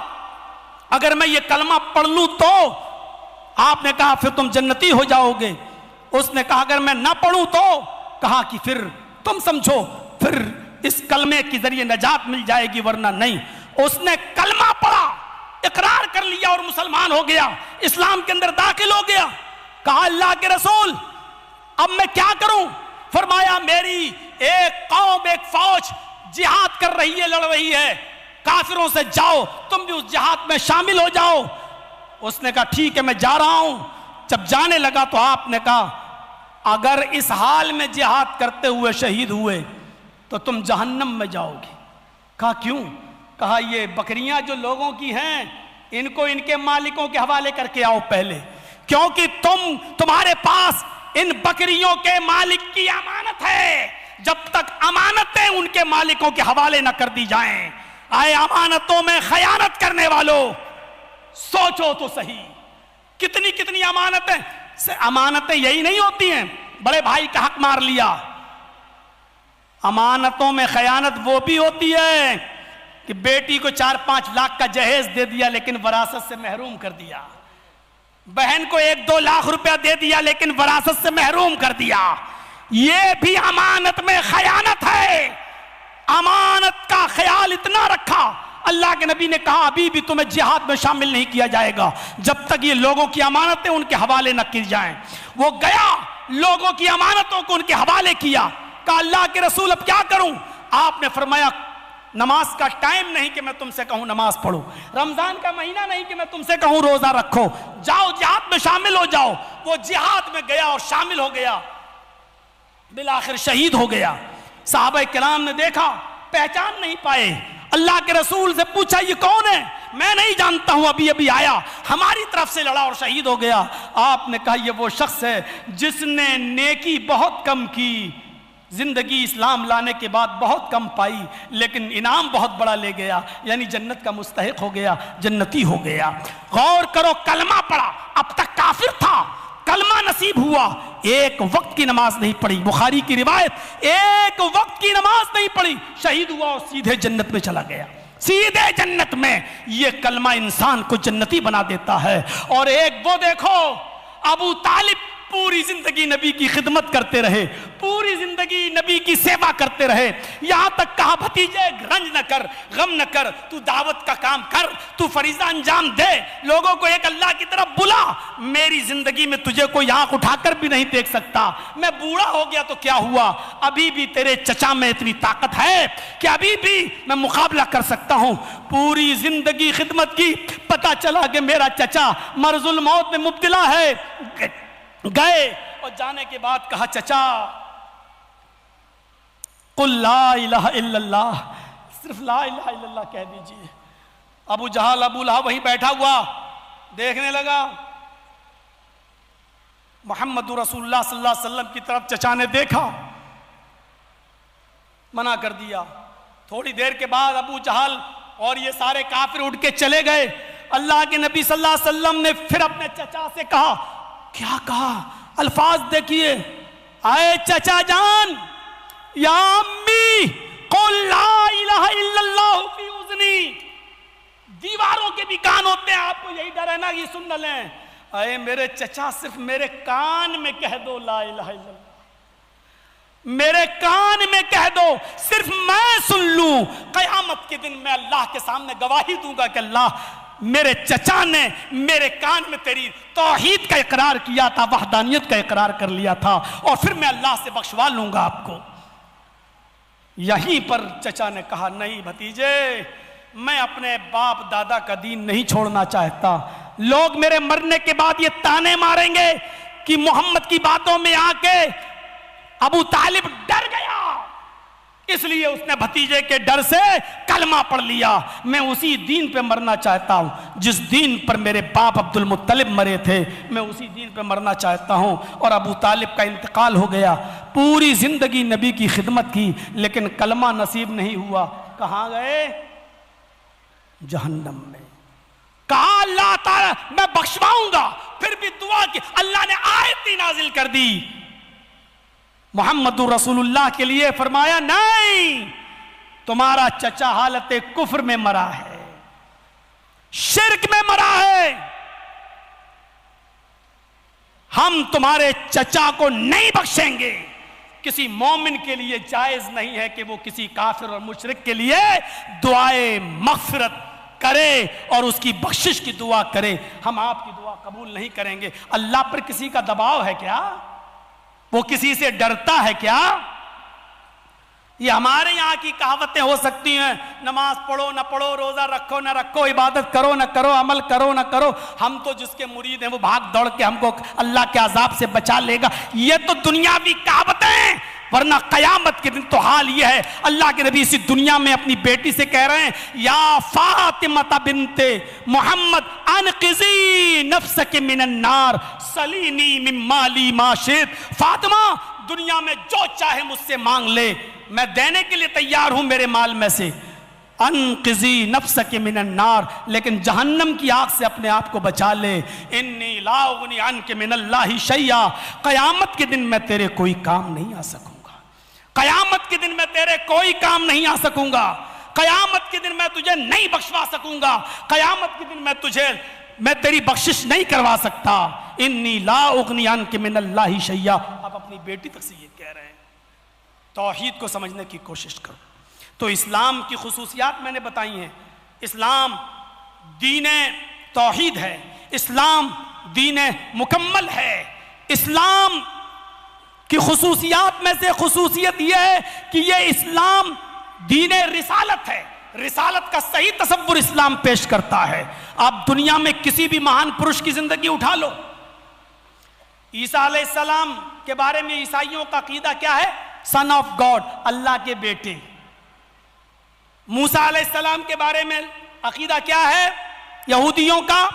اگر میں یہ کلمہ پڑھ لوں تو؟ آپ نے کہا پھر تم جنتی ہو جاؤ گے. اس نے کہا اگر میں نہ پڑھوں تو؟ کہا کہ پھر تم سمجھو, پھر اس کلمے کے ذریعے نجات مل جائے گی ورنہ نہیں. اس نے کلمہ پڑھا, اقرار کر لیا اور مسلمان ہو گیا, اسلام کے اندر داخل ہو گیا. کہا اللہ کے رسول اب میں کیا کروں؟ فرمایا میری ایک قوم, ایک فوج جہاد کر رہی ہے, لڑ رہی ہے کافروں سے, جاؤ تم بھی اس جہاد میں شامل ہو جاؤ. اس نے کہا ٹھیک ہے میں جا رہا ہوں. جب جانے لگا تو آپ نے کہا اگر اس حال میں جہاد کرتے ہوئے شہید ہوئے تو تم جہنم میں جاؤ گے. کہا کیوں؟ کہا یہ بکریاں جو لوگوں کی ہیں ان کو ان کے مالکوں کے حوالے کر کے آؤ پہلے, کیونکہ تمہارے پاس ان بکریوں کے مالک کی امانت ہے. جب تک امانتیں ان کے مالکوں کے حوالے نہ کر دی جائیں, آئے امانتوں میں خیانت کرنے والوں, سوچو تو صحیح کتنی امانتیں یہی نہیں ہوتی ہیں بڑے بھائی کا حق مار لیا. امانتوں میں خیانت وہ بھی ہوتی ہے کہ بیٹی کو 4-5 لاکھ کا جہیز دے دیا لیکن وراثت سے محروم کر دیا, بہن کو 1-2 لاکھ روپیہ دے دیا لیکن وراثت سے محروم کر دیا. یہ بھی امانت میں خیانت ہے. امانت کا خیال اتنا رکھا, اللہ کے نبی نے کہا ابھی بھی تمہیں جہاد میں شامل نہیں کیا جائے گا جب تک یہ لوگوں کی امانتیں ان کے حوالے نہ کی جائیں. وہ گیا, لوگوں کی امانتوں کو ان کے حوالے کیا. کہا اللہ کے رسول اب کیا کروں؟ آپ نے فرمایا نماز کا ٹائم نہیں کہ میں تم سے کہوں نماز پڑھو, رمضان کا مہینہ نہیں کہ میں تم سے کہوں روزہ رکھو, جاؤ جہاد میں شامل ہو جاؤ. وہ جہاد میں گیا اور شامل ہو گیا, بالآخر شہید ہو گیا. صحابہ کرام نے دیکھا, پہچان نہیں پائے. اللہ کے رسول سے پوچھا یہ کون ہے؟ میں نہیں جانتا ہوں, ابھی آیا, ہماری طرف سے لڑا اور شہید ہو گیا. آپ نے کہا یہ وہ شخص ہے جس نے نیکی بہت کم کی, زندگی اسلام لانے کے بعد بہت کم پائی لیکن انعام بہت بڑا لے گیا, یعنی جنت کا مستحق ہو گیا, جنتی ہو گیا. غور کرو, کلمہ پڑھا, اب تک کافر تھا, کلمہ نصیب ہوا, ایک وقت کی نماز نہیں پڑھی, بخاری کی روایت, ایک وقت کی نماز نہیں پڑھی, شہید ہوا اور سیدھے جنت میں چلا گیا, سیدھے جنت میں. یہ کلمہ انسان کو جنتی بنا دیتا ہے. اور ایک وہ دیکھو, ابو طالب پوری زندگی نبی کی خدمت کرتے رہے, پوری زندگی نبی کی سیوا کرتے رہے, یہاں تک کہا بھتیجے رنج نہ کر, غم نہ کر, تو دعوت کا کام کر, تو فریضہ انجام دے, لوگوں کو ایک اللہ کی طرف بلا. میری زندگی میں تجھے کوئی آنکھ اٹھا کر بھی نہیں دیکھ سکتا, میں بوڑھا ہو گیا تو کیا ہوا, ابھی بھی تیرے چچا میں اتنی طاقت ہے کہ ابھی بھی میں مقابلہ کر سکتا ہوں. پوری زندگی خدمت کی, پتا چلا کہ میرا چچا مرض الموت میں مبتلا ہے. گئے اور جانے کے بعد کہا چچا قل لا الہ الا اللہ, صرف لا الہ الا اللہ کہہ دیجئے. ابو جہل ابو لہب وہیں بیٹھا ہوا دیکھنے لگا, محمد رسول اللہ صلی اللہ علیہ وسلم کی طرف چچا نے دیکھا، منع کر دیا۔ تھوڑی دیر کے بعد ابو جہل اور یہ سارے کافر اٹھ کے چلے گئے۔ اللہ کے نبی صلی اللہ علیہ وسلم نے پھر اپنے چچا سے کہا، کیا کہا؟ الفاظ دیکھیے، اے چچا جان، یا امی قل لا الہ الا اللہ فی اذنی۔ دیواروں کے بھی کان ہوتے ہیں، آپ کو یہی ڈر ہے نا یہ سن نہ لیں۔ اے میرے چچا، صرف میرے کان میں کہہ دو لا الہ الا اللہ، میرے کان میں کہہ دو، صرف میں سن لوں۔ قیامت کے دن میں اللہ کے سامنے گواہی دوں گا کہ اللہ، میرے چچا نے میرے کان میں تیری توحید کا اقرار کیا تھا، وحدانیت کا اقرار کر لیا تھا، اور پھر میں اللہ سے بخشوا لوں گا آپ کو۔ یہیں پر چچا نے کہا، نہیں بھتیجے، میں اپنے باپ دادا کا دین نہیں چھوڑنا چاہتا۔ لوگ میرے مرنے کے بعد یہ تانے ماریں گے کہ محمد کی باتوں میں آ کے ابو طالب ڈر گیا، اس لیے اس نے بھتیجے کے ڈر سے کلمہ پڑھ لیا۔ میں اسی دین پہ مرنا چاہتا ہوں جس دین پر میرے باپ عبد المطلب مرے تھے، میں اسی دین پہ مرنا چاہتا ہوں۔ اور ابو طالب کا انتقال ہو گیا۔ پوری زندگی نبی کی خدمت کی، لیکن کلمہ نصیب نہیں ہوا۔ کہاں گئے؟ جہنم میں۔ کہا اللہ تعالیٰ میں بخشواؤں گا، پھر بھی دعا کی، اللہ نے آیت ہی نازل کر دی محمد رسول اللہ کے لیے، فرمایا نہیں، تمہارا چچا حالت کفر میں مرا ہے، شرک میں مرا ہے، ہم تمہارے چچا کو نہیں بخشیں گے۔ کسی مومن کے لیے جائز نہیں ہے کہ وہ کسی کافر اور مشرک کے لیے دعائے مغفرت کرے اور اس کی بخشش کی دعا کرے۔ ہم آپ کی دعا قبول نہیں کریں گے۔ اللہ پر کسی کا دباؤ ہے کیا؟ وہ کسی سے ڈرتا ہے کیا؟ یہ ہمارے یہاں کی کہاوتیں ہو سکتی ہیں، نماز پڑھو نہ پڑھو، روزہ رکھو نہ رکھو، عبادت کرو نہ کرو، عمل کرو نہ کرو، ہم تو جس کے مرید ہیں وہ بھاگ دوڑ کے ہم کو اللہ کے عذاب سے بچا لے گا۔ یہ تو دنیاوی کہاوتیں، ورنہ قیامت کے دن تو حال یہ ہے۔ اللہ کے نبی اسی دنیا میں اپنی بیٹی سے کہہ رہے ہیں، یا فاطمہ بنت محمد انقذی نفسک من النار سلینی من مالی ما شئت۔ فاطمہ، دنیا میں جو چاہے مجھ سے مانگ لے، میں دینے کے لیے تیار ہوں میرے مال میں سے۔ انقذی نفسک من النار، لیکن جہنم کی آگ سے اپنے آپ کو بچا لے۔ انی لا اغنی عنک من اللہ شیئا، قیامت کے دن میں تیرے کوئی کام نہیں آ سکوں گا، قیامت کے دن میں تیرے کوئی کام نہیں آ سکوں گا، قیامت کے دن میں تجھے نہیں بخشوا سکوں گا، قیامت کے دن میں تیری بخشش نہیں کروا سکتا۔ انی لا اغنی عنک من اللہ شیئا۔ آپ اپنی بیٹی تک سے یہ کہہ رہے ہیں۔ توحید کو سمجھنے کی کوشش کرو۔ تو اسلام کی خصوصیات میں نے بتائی ہیں۔ اسلام دین توحید ہے، اسلام دین مکمل ہے۔ اسلام کی خصوصیات میں سے خصوصیت یہ ہے کہ یہ اسلام دین رسالت ہے۔ رسالت کا صحیح تصور اسلام پیش کرتا ہے۔ آپ دنیا میں کسی بھی مہان پرش کی زندگی اٹھا لو، عیسیٰ علیہ السلام کے بارے میں عیسائیوں کا عقیدہ کیا ہے؟ سن آف گاڈ، اللہ کے بیٹے۔ موسیٰ علیہ السلام کے بارے میں عقیدہ کیا ہے یہودیوں کا؟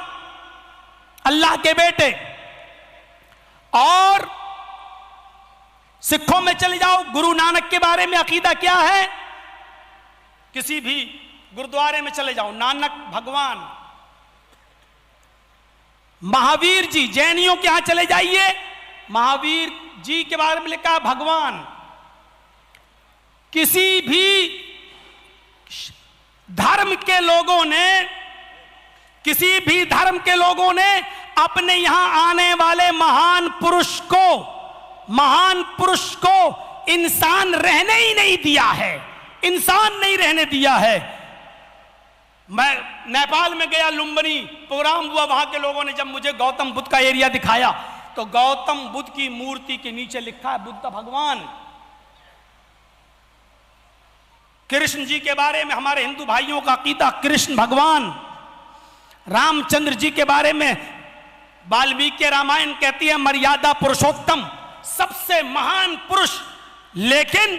اللہ کے بیٹے۔ اور سکھوں میں چلے جاؤ، گرو نانک کے بارے میں عقیدہ کیا ہے؟ کسی بھی گردوارے میں چلے جاؤ، نانک بھگوان۔ مہاویر جی، جینیوں کے ہاں چلے جائیے، مہاویر جی کے بارے میں لکھا بھگوان۔ کسی بھی دھرم کے لوگوں نے اپنے یہاں آنے والے مہان پرش کو انسان رہنے ہی نہیں دیا ہے، انسان نہیں رہنے دیا ہے۔ میں نیپال میں گیا، لمبنی پروگرام ہوا، وہاں کے لوگوں نے جب مجھے گوتم بدھ کا ایریا دکھایا تو گوتم بدھ کی مورتی کے نیچے لکھا ہے بدھ بھگوان۔ کرشن جی کے بارے میں ہمارے ہندو بھائیوں کا عقیدہ کرشن بھگوان۔ رام چندر جی کے بارے میں والمیکی رامائن کہتی ہے مریادا پروشوتم، سب سے مہان پرش۔ لیکن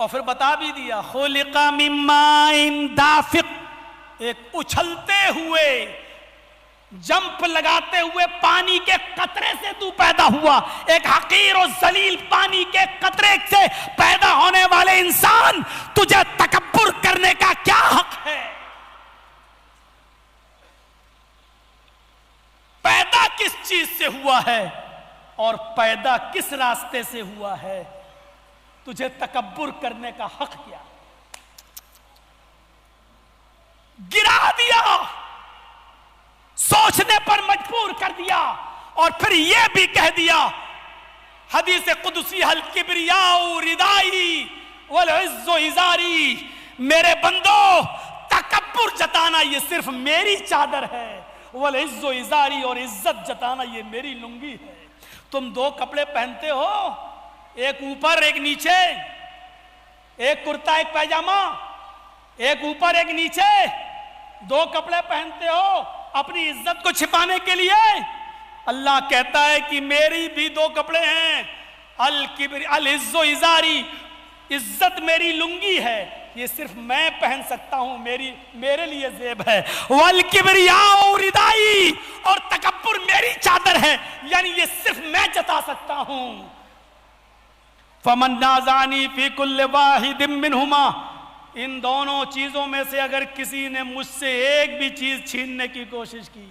اور پھر بتا بھی دیا خلق من ماء دافق، ایک اچھلتے ہوئے جمپ لگاتے ہوئے پانی کے قطرے سے تو پیدا ہوا. ایک حقیر و ذلیل پانی کے قطرے سے پیدا ہونے والے انسان، تجھے تکبر کرنے کا کیا حق ہے؟ پیدا کس چیز سے ہوا ہے اور پیدا کس راستے سے ہوا ہے؟ تجھے تکبر کرنے کا حق کیا؟ گرا دیا، سوچنے پر مجبور کر دیا، اور پھر یہ بھی کہہ دیا حدیث قدسی الکبریاء ردائی والعز ازاری، میرے بندو تکبر جتانا یہ صرف میری چادر ہے، والعز ازاری، اور عزت جتانا یہ میری لنگی ہے. تم دو کپڑے پہنتے ہو، ایک اوپر ایک نیچے، ایک کرتا ایک پیجامہ، ایک اوپر ایک نیچے، دو کپڑے پہنتے ہو اپنی عزت کو چھپانے کے لیے. اللہ کہتا ہے کہ میری بھی دو کپڑے ہیں، العز و ازاری، عزت میری لنگی ہے، یہ صرف میں پہن سکتا ہوں، میرے لیے زیب ہے. والکبریاء ردائی، اور تکبر میری چادر ہے، یعنی یہ صرف میں جتا سکتا ہوں. فمن نازعنی فی کل واحد منہما، ان دونوں چیزوں میں سے اگر کسی نے مجھ سے ایک بھی چیز چھیننے کی کوشش کی،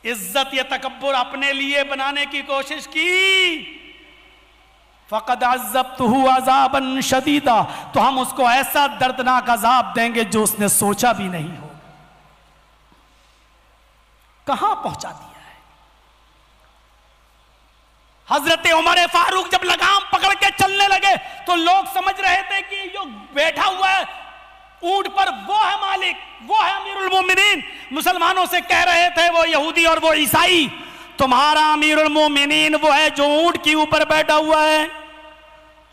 عزت یا تکبر اپنے لیے بنانے کی کوشش کی، فقد عذبتہ عذابا شدیدا، تو ہم اس کو ایسا دردناک عذاب دیں گے جو اس نے سوچا بھی نہیں ہو. کہاں پہنچا دیا ہے؟ حضرت عمر فاروق جب لگام پکڑ کے چلنے لگے تو لوگ سمجھ رہے تھے کہ جو بیٹھا ہوا ہے اونٹ پر وہ ہے مالک، وہ ہے امیر المومنین. مسلمانوں سے کہہ رہے تھے وہ یہودی اور وہ عیسائی، تمہارا امیر المومنین وہ ہے جو اونٹ کے اوپر بیٹھا ہوا ہے.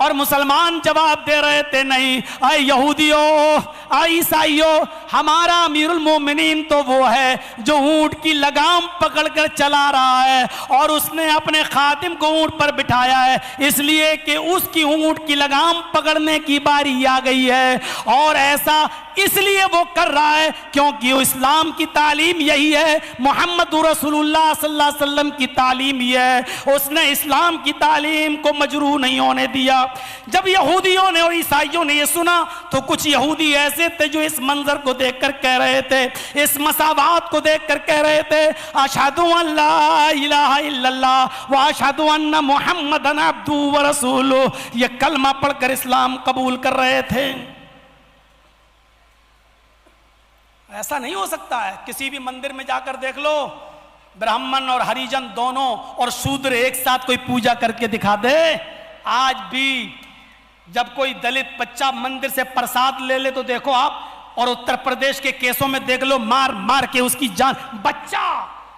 اور مسلمان جواب دے رہے تھے نہیں، اے یہودیوں، اے عیسائیوں، ہمارا امیر المومنین تو وہ ہے جو اونٹ کی لگام پکڑ کر چلا رہا ہے، اور اس نے اپنے خادم کو اونٹ پر بٹھایا ہے اس لیے کہ اس کی اونٹ کی لگام پکڑنے کی باری آ گئی ہے. اور ایسا اس لیے وہ کر رہا ہے کیونکہ اسلام کی تعلیم یہی ہے، محمد رسول اللہ صلی اللہ علیہ وسلم کی تعلیم یہ ہے. اس نے اسلام کی تعلیم کو مجروح نہیں ہونے دیا. جب یہودیوں نے اور عیسائیوں نے یہ سنا تو کچھ یہودی ایسے تھے جو اس منظر کو دیکھ کر کہہ رہے تھے، اس مساوات کو دیکھ کر کہہ رہے تھے، اشہد ان لا الہ الا اللہ واشہد ان محمدن عبدہ ورسولہ. یہ کلمہ پڑھ کر اسلام قبول کر رہے تھے. ایسا نہیں ہو سکتا ہے. کسی بھی مندر میں جا کر دیکھ لو، برہمن اور ہریجن دونوں اور شودر ایک ساتھ کوئی پوجا کر کے دکھا دے. آج بھی جب کوئی دلت بچہ مندر سے پرساد لے لے تو دیکھو آپ، اور اتر پردیش کے کیسوں میں دیکھ لو، مار مار کے اس کی جان، بچہ،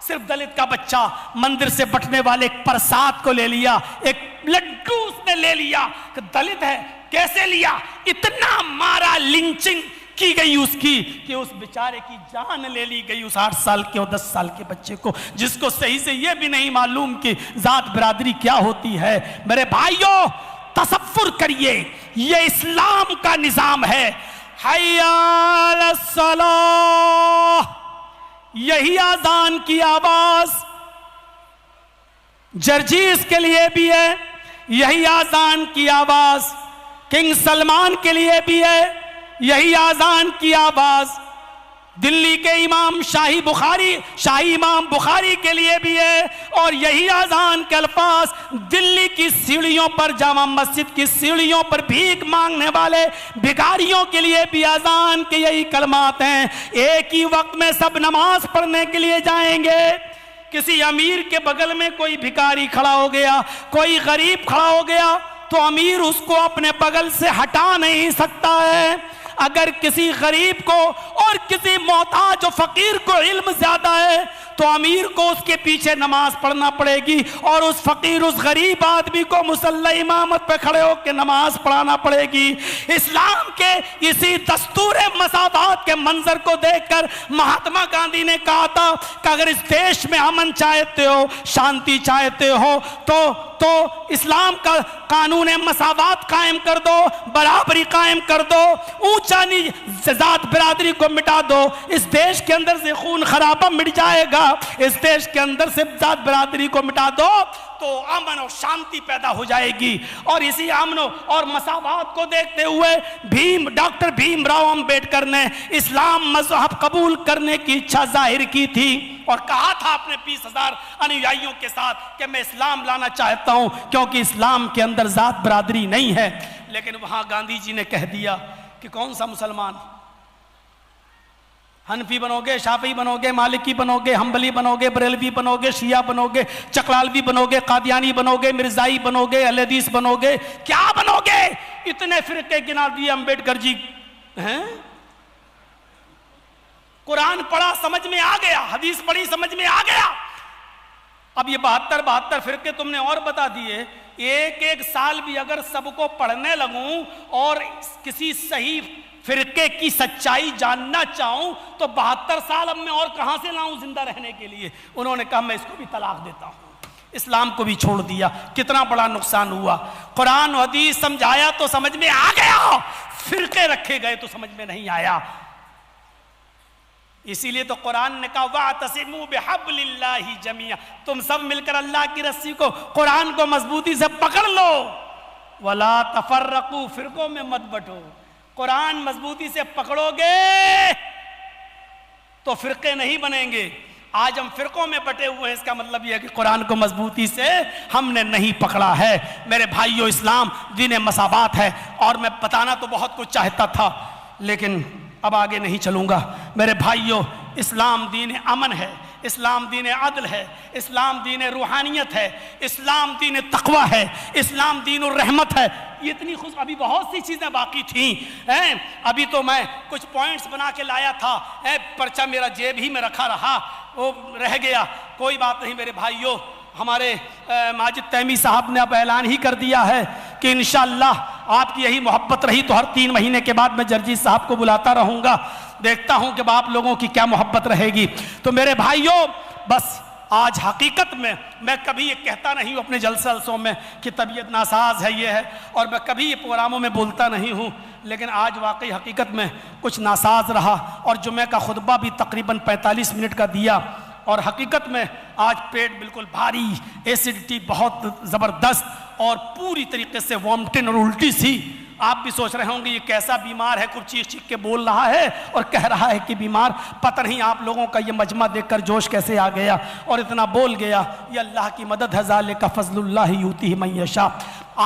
صرف دلت کا بچہ مندر سے بٹنے والے ایک پرساد کو لے لیا، ایک لڈو اس نے لے لیا. کہ دلت ہے، کیسے لیا؟ اتنا مارا، لنچنگ کی گئی اس کی کہ اس بیچارے کی جان لے لی گئی، اس 8 سال کے اور 10 سال کے بچے کو، جس کو صحیح سے یہ بھی نہیں معلوم کہ ذات برادری کیا ہوتی ہے. میرے بھائیوں، تصور کریے، یہ اسلام کا نظام ہے. حی علی الصلاۃ، یہی اذان کی آواز جرجیس کے لیے بھی ہے، یہی اذان کی آواز کنگ سلمان کے لیے بھی ہے، یہی اذان کی آواز دلی کے امام شاہی امام بخاری کے لیے بھی ہے، اور یہی اذان کے الفاظ دلی کی سیڑھیوں پر، جامع مسجد کی سیڑھیوں پر بھیک مانگنے والے بھکاریوں کے لیے بھی اذان کے یہی کلمات ہیں. ایک ہی وقت میں سب نماز پڑھنے کے لیے جائیں گے. کسی امیر کے بغل میں کوئی بھکاری کھڑا ہو گیا، کوئی غریب کھڑا ہو گیا تو امیر اس کو اپنے بغل سے ہٹا نہیں سکتا ہے. اگر کسی غریب کو اور کسی محتاج و فقیر کو علم زیادہ ہے تو امیر کو اس کے پیچھے نماز پڑھنا پڑے گی اور اس فقیر اس غریب آدمی کو مصلی امامت پہ کھڑے ہو کے نماز پڑھانا پڑے گی۔ اسلام کے اسی دستور مساوات کے منظر کو دیکھ کر مہاتما گاندھی نے کہا تھا کہ اگر اس دیش میں امن چاہتے ہو، شانتی چاہتے ہو تو اسلام کا قانون مساوات قائم کر دو، برابری قائم کر دو، اونچا ذات برادری کو مٹا دو۔ اس دیش کے اندر سے خون خرابہ مٹ جائے گا، اس دیش کے اندر سے ذات برادری کو مٹا دو تو امن اور شانتی پیدا ہو جائے گی۔ اور اسی امن اور مساوات کو دیکھتے ہوئے ڈاکٹر بھیم راؤ امبیڈکر نے اسلام مذہب قبول کرنے کی اچھا ظاہر کی تھی اور کہا تھا اپنے 20,000 انویائیوں کے ساتھ کہ میں اسلام لانا چاہتا ہوں کیونکہ اسلام کے اندر ذات برادری نہیں ہے۔ لیکن وہاں گاندھی جی نے کہہ دیا کہ کون سا مسلمان، حنفی بنو گے، شافعی بنو گے، مالکی بنو گے، حنبلی بنو گے، بریلوی بنو گے، شیعہ بنو گے، چکلالوی بنو گے، قادیانی بنو گے، مرزائی بنو گے، اہل حدیث بنو گے، کیا بنو گے؟ اتنے فرقے گنا دیے امبیڈکر جی ہیں۔ قرآن پڑھا سمجھ میں آ گیا، حدیث پڑھی سمجھ میں آ گیا، اب یہ 72 فرقے تم نے اور بتا دیے۔ ایک سال بھی اگر سب کو پڑھنے لگوں اور کسی صحیح فرقے کی سچائی جاننا چاہوں تو 72 سال اب میں اور کہاں سے لاؤں زندہ رہنے کے لیے؟ انہوں نے کہا میں اس کو بھی طلاق دیتا ہوں، اسلام کو بھی چھوڑ دیا۔ کتنا بڑا نقصان ہوا۔ قرآن و حدیث سمجھایا تو سمجھ میں آ گیا، فرقے رکھے گئے تو سمجھ میں نہیں آیا۔ اسی لیے تو قرآن نے کہا وَاعْتَصِمُوا بِحَبْلِ اللَّهِ جَمِيعًا، تم سب مل کر اللہ کی رسی کو، قرآن کو مضبوطی سے پکڑ لو۔ وَلَا تَفَرَّقُوا، فرقوں میں مت بٹو۔ قرآن مضبوطی سے پکڑو گے تو فرقے نہیں بنیں گے۔ آج ہم فرقوں میں بٹے ہوئے ہیں، اس کا مطلب یہ ہے کہ قرآن کو مضبوطی سے ہم نے نہیں پکڑا ہے۔ میرے بھائیو، اسلام دین مساوات ہے اور میں بتانا تو بہت کچھ چاہتا تھا لیکن اب آگے نہیں چلوں گا۔ میرے بھائیو، اسلام دین امن ہے، اسلام دین عدل ہے، اسلام دین روحانیت ہے، اسلام دین تقوی ہے، اسلام دین الرحمت ہے۔ یہ اتنی ابھی بہت سی چیزیں باقی تھیں، ابھی تو میں کچھ پوائنٹس بنا کے لایا تھا، پرچہ میرا جیب ہی میں رکھا رہا، وہ رہ گیا۔ کوئی بات نہیں میرے بھائیو، ہمارے ماجد تیمی صاحب نے اب اعلان ہی کر دیا ہے کہ انشاءاللہ آپ کی یہی محبت رہی تو ہر 3 مہینے کے بعد میں جرجیت صاحب کو بلاتا رہوں گا، دیکھتا ہوں کہ آپ لوگوں کی کیا محبت رہے گی۔ تو میرے بھائیوں، بس آج حقیقت میں کبھی یہ کہتا نہیں ہوں اپنے جلسوں میں کہ طبیعت ناساز ہے، یہ ہے، اور میں کبھی یہ پروگراموں میں بولتا نہیں ہوں، لیکن آج واقعی حقیقت میں کچھ ناساز رہا اور جمعہ کا خطبہ بھی تقریباً 45 منٹ کا دیا اور حقیقت میں آج پیٹ بالکل بھاری، ایسیڈیٹی بہت زبردست اور پوری طریقے سے وامٹن اور الٹی سی۔ آپ بھی سوچ رہے ہوں گے یہ کیسا بیمار ہے، کچھ چیخ چیخ کے بول رہا ہے اور کہہ رہا ہے کہ بیمار، پتہ نہیں آپ لوگوں کا یہ مجمع دیکھ کر جوش کیسے آ گیا اور اتنا بول گیا۔ یہ اللہ کی مدد ہے، ذالک فضل اللہ یؤتیہ من یشاء۔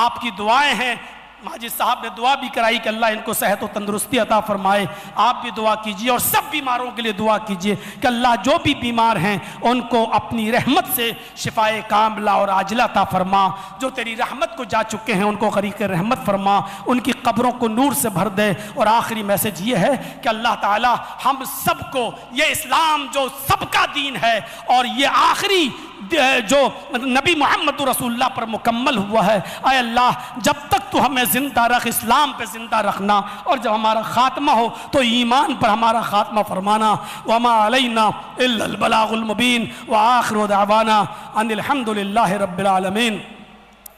آپ کی دعائیں ہیں، ماجد صاحب نے دعا بھی کرائی کہ اللہ ان کو صحت و تندرستی عطا فرمائے، آپ بھی دعا کیجئے اور سب بیماروں کے لیے دعا کیجئے کہ اللہ جو بھی بیمار ہیں ان کو اپنی رحمت سے شفائے کاملہ اور عاجلہ عطا فرما، جو تیری رحمت کو جا چکے ہیں ان کو غریق رحمت فرما، ان کی قبروں کو نور سے بھر دے۔ اور آخری میسج یہ ہے کہ اللہ تعالی ہم سب کو یہ اسلام جو سب کا دین ہے اور یہ آخری جو نبی محمد رسول اللہ پر مکمل ہوا ہے، اے اللہ جب تک تو ہمیں زندہ رکھ، اسلام پہ زندہ رکھنا، اور جب ہمارا خاتمہ ہو تو ایمان پر ہمارا خاتمہ فرمانا۔ وما علینا الا البلاغ المبین وآخر دعوانا ان الحمد للہ رب العالمین۔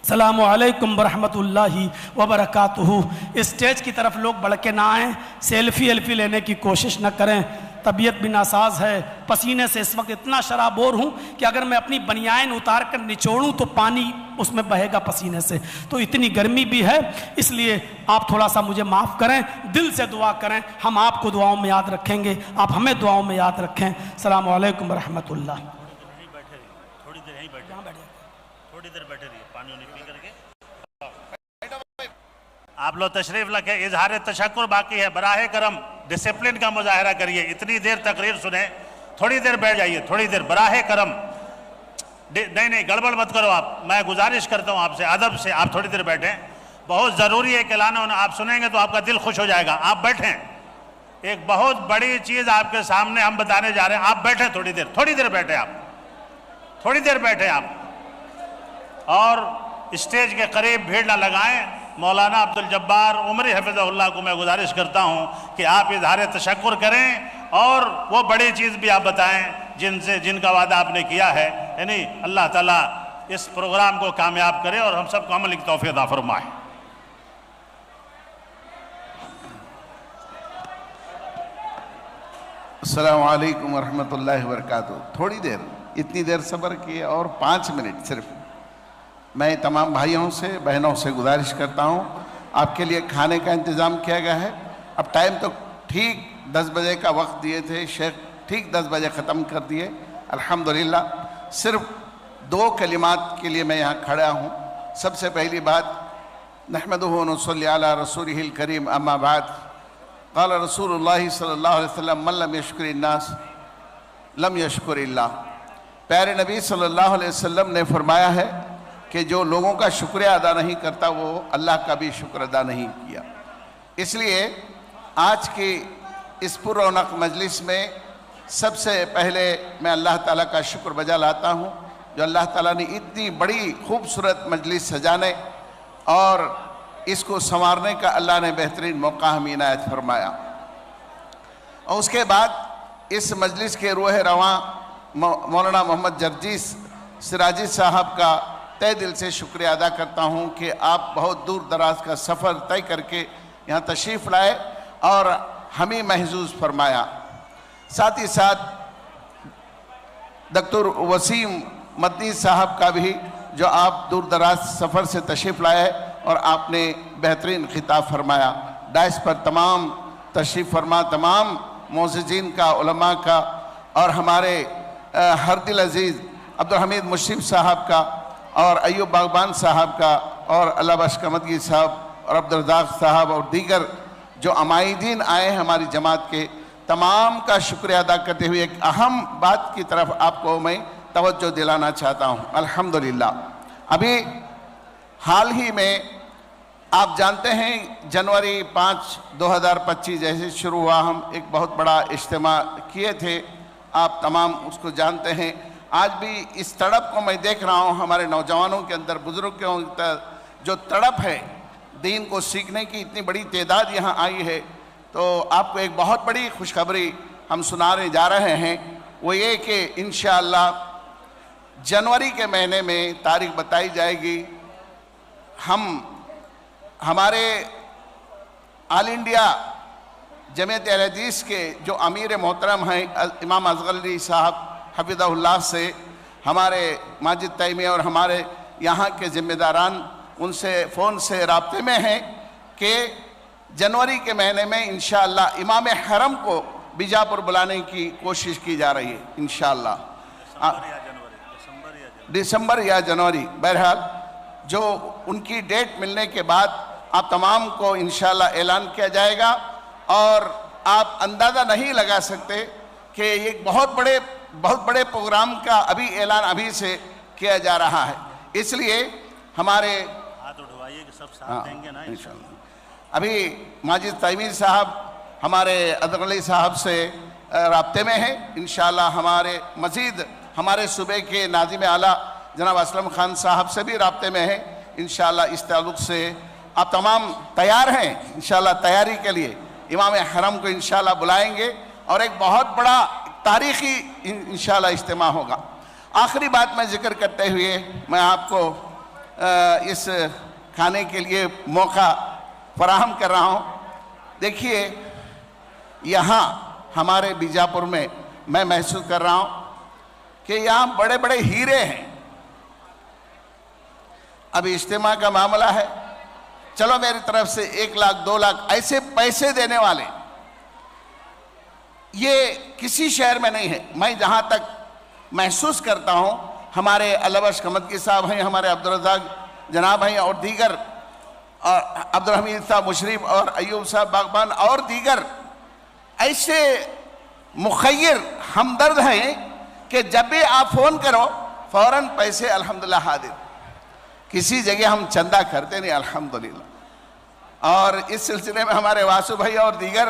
السلام علیکم ورحمۃ اللہ وبرکاتہ۔ اسٹیج کی طرف لوگ بڑھ کے نہ آئیں، سیلفی لینے کی کوشش نہ کریں، طبیعت بھی ناساز ہے، پسینے سے اس وقت اتنا شرابور ہوں کہ اگر میں اپنی بنیان اتار کر نچوڑوں تو پانی اس میں بہے گا پسینے سے، تو اتنی گرمی بھی ہے، اس لیے آپ تھوڑا سا مجھے معاف کریں، دل سے دعا کریں، ہم آپ کو دعاؤں میں یاد رکھیں گے، آپ ہمیں دعاؤں میں یاد رکھیں۔ السلام علیکم ورحمۃ اللہ۔ تھوڑی دیر بیٹھے رہیے، پانی پی کر کے آپ لوگ تشریف رکھیں۔ اظہار تشکر باقی ہے، براہ کرم ڈسپلن کا مظاہرہ کریے، اتنی دیر تقریر سنیں، تھوڑی دیر بیٹھ جائیے، تھوڑی دیر براہ کرم، نہیں گڑبڑ مت کرو آپ، میں گزارش کرتا ہوں آپ سے ادب سے، آپ تھوڑی دیر بیٹھیں، بہت ضروری ہے کہ اعلان ہونا، آپ سنیں گے تو آپ کا دل خوش ہو جائے گا، آپ بیٹھیں ایک بہت بڑی چیز آپ کے سامنے ہم بتانے جا رہے ہیں. آپ بیٹھے تھوڑی دیر بیٹھے آپ, تھوڑی دیر بیٹھے آپ, اور اسٹیج کے قریب بھیڑ نہ لگائیں. مولانا عبدالجبار عمری حفظہ اللہ کو میں گزارش کرتا ہوں کہ آپ اظہار تشکر کریں اور وہ بڑی چیز بھی آپ بتائیں جن کا وعدہ آپ نے کیا ہے. یعنی اللہ تعالیٰ اس پروگرام کو کامیاب کرے اور ہم سب کو عمل کی توفیق عطا فرمائے. السلام علیکم ورحمۃ اللہ وبرکاتہ. تھوڑی دیر, اتنی دیر صبر کیے اور 5 منٹ صرف. میں تمام بھائیوں سے بہنوں سے گزارش کرتا ہوں, آپ کے لیے کھانے کا انتظام کیا گیا ہے. اب ٹائم تو ٹھیک 10 بجے کا وقت دیے تھے, شیخ ٹھیک 10 بجے ختم کر دیے الحمدللہ. صرف 2 کلمات کے لیے میں یہاں کھڑا ہوں. سب سے پہلی بات, نحمدہ و نصلی علی رسولہ الکریم, اما بعد. قال رسول اللہ صلی اللہ علیہ وسلم من لم یشکر الناس لم یشکر اللہ. پیارے نبی صلی اللہ علیہ وسلم نے فرمایا ہے کہ جو لوگوں کا شکریہ ادا نہیں کرتا وہ اللہ کا بھی شکر ادا نہیں کیا. اس لیے آج کی اس پر رونق مجلس میں سب سے پہلے میں اللہ تعالیٰ کا شکر بجا لاتا ہوں جو اللہ تعالیٰ نے اتنی بڑی خوبصورت مجلس سجانے اور اس کو سنوارنے کا اللہ نے بہترین موقع ہمیں عنایت فرمایا. اور اس کے بعد اس مجلس کے روح رواں مولانا محمد جرجیس سراجی صاحب کا تہ دل سے شکریہ ادا کرتا ہوں کہ آپ بہت دور دراز کا سفر طے کر کے یہاں تشریف لائے اور ہمیں محظوظ فرمایا. ساتھ ہی ساتھ ڈاکٹر وسیم مدنی صاحب کا بھی جو آپ دور دراز سفر سے تشریف لائے اور آپ نے بہترین خطاب فرمایا. ڈائس پر تمام تشریف فرما تمام معززین کا, علماء کا اور ہمارے ہر دل عزیز عبدالحمید مشرف صاحب کا اور ایوب باغبان صاحب کا اور اللہ بخش قمدگی صاحب اور عبدالرزاق صاحب اور دیگر جو عمائدین آئے ہیں ہماری جماعت کے, تمام کا شکریہ ادا کرتے ہوئے ایک اہم بات کی طرف آپ کو میں توجہ دلانا چاہتا ہوں. الحمدللہ ابھی حال ہی میں آپ جانتے ہیں جنوری 5 2025 جیسے شروع ہوا, ہم ایک بہت بڑا اجتماع کیے تھے, آپ تمام اس کو جانتے ہیں. آج بھی اس تڑپ کو میں دیکھ رہا ہوں ہمارے نوجوانوں کے اندر, بزرگوں کے اندر جو تڑپ ہے دین کو سیکھنے کی, اتنی بڑی تعداد یہاں آئی ہے. تو آپ کو ایک بہت بڑی خوشخبری ہم سنانے جا رہے ہیں, وہ یہ کہ انشاءاللہ جنوری کے مہینے میں تاریخ بتائی جائے گی. ہم ہمارے آل انڈیا جمعیت اہل حدیث کے جو امیر محترم ہیں امام اصغر علی صاحب حفظہ اللہ سے ہمارے ماجد تیمیہ اور ہمارے یہاں کے ذمہ داران ان سے فون سے رابطے میں ہیں کہ جنوری کے مہینے میں انشاءاللہ امام حرم کو بیجاپور بلانے کی کوشش کی جا رہی ہے انشاءاللہ. دسمبر یا جنوری, بہرحال جو ان کی ڈیٹ ملنے کے بعد آپ تمام کو انشاءاللہ اعلان کیا جائے گا. اور آپ اندازہ نہیں لگا سکتے کہ ایک بہت بڑے پروگرام کا ابھی اعلان ابھی سے کیا جا رہا ہے. اس لیے ہمارے ہاتھ اٹھوائیے کہ سب ساتھ دیں گے نا انشاءاللہ. ابھی ماجد تیمیہ صاحب ہمارے اصغر علی صاحب سے رابطے میں ہیں. انشاءاللہ ہمارے مزید ہمارے صوبے کے ناظم اعلیٰ جناب اسلم خان صاحب سے بھی رابطے میں ہیں. انشاءاللہ اس تعلق سے آپ تمام تیار ہیں. انشاءاللہ تیاری کے لیے امام حرم کو انشاءاللہ بلائیں گے اور ایک بہت بڑا تاریخی انشاءاللہ اجتماع ہوگا. آخری بات میں ذکر کرتے ہوئے میں آپ کو اس کھانے کے لیے موقع فراہم کر رہا ہوں. دیکھیے یہاں ہمارے بیجاپور میں میں محسوس کر رہا ہوں کہ یہاں بڑے بڑے ہیرے ہیں. ابھی اجتماع کا معاملہ ہے, چلو میری طرف سے 1 لاکھ 2 لاکھ ایسے پیسے دینے والے یہ کسی شہر میں نہیں ہے. میں جہاں تک محسوس کرتا ہوں ہمارے اللہ بخش قمدگی صاحب ہیں, ہمارے عبدالرزاق جناب ہیں اور دیگر عبدالحمید صاحب مشرف اور ایوب صاحب باغبان اور دیگر ایسے مخیر ہمدرد ہیں کہ جب بھی آپ فون کرو فوراً پیسے الحمدللہ حاضر. کسی جگہ ہم چندہ کرتے نہیں الحمدللہ. اور اس سلسلے میں ہمارے واسو بھائی اور دیگر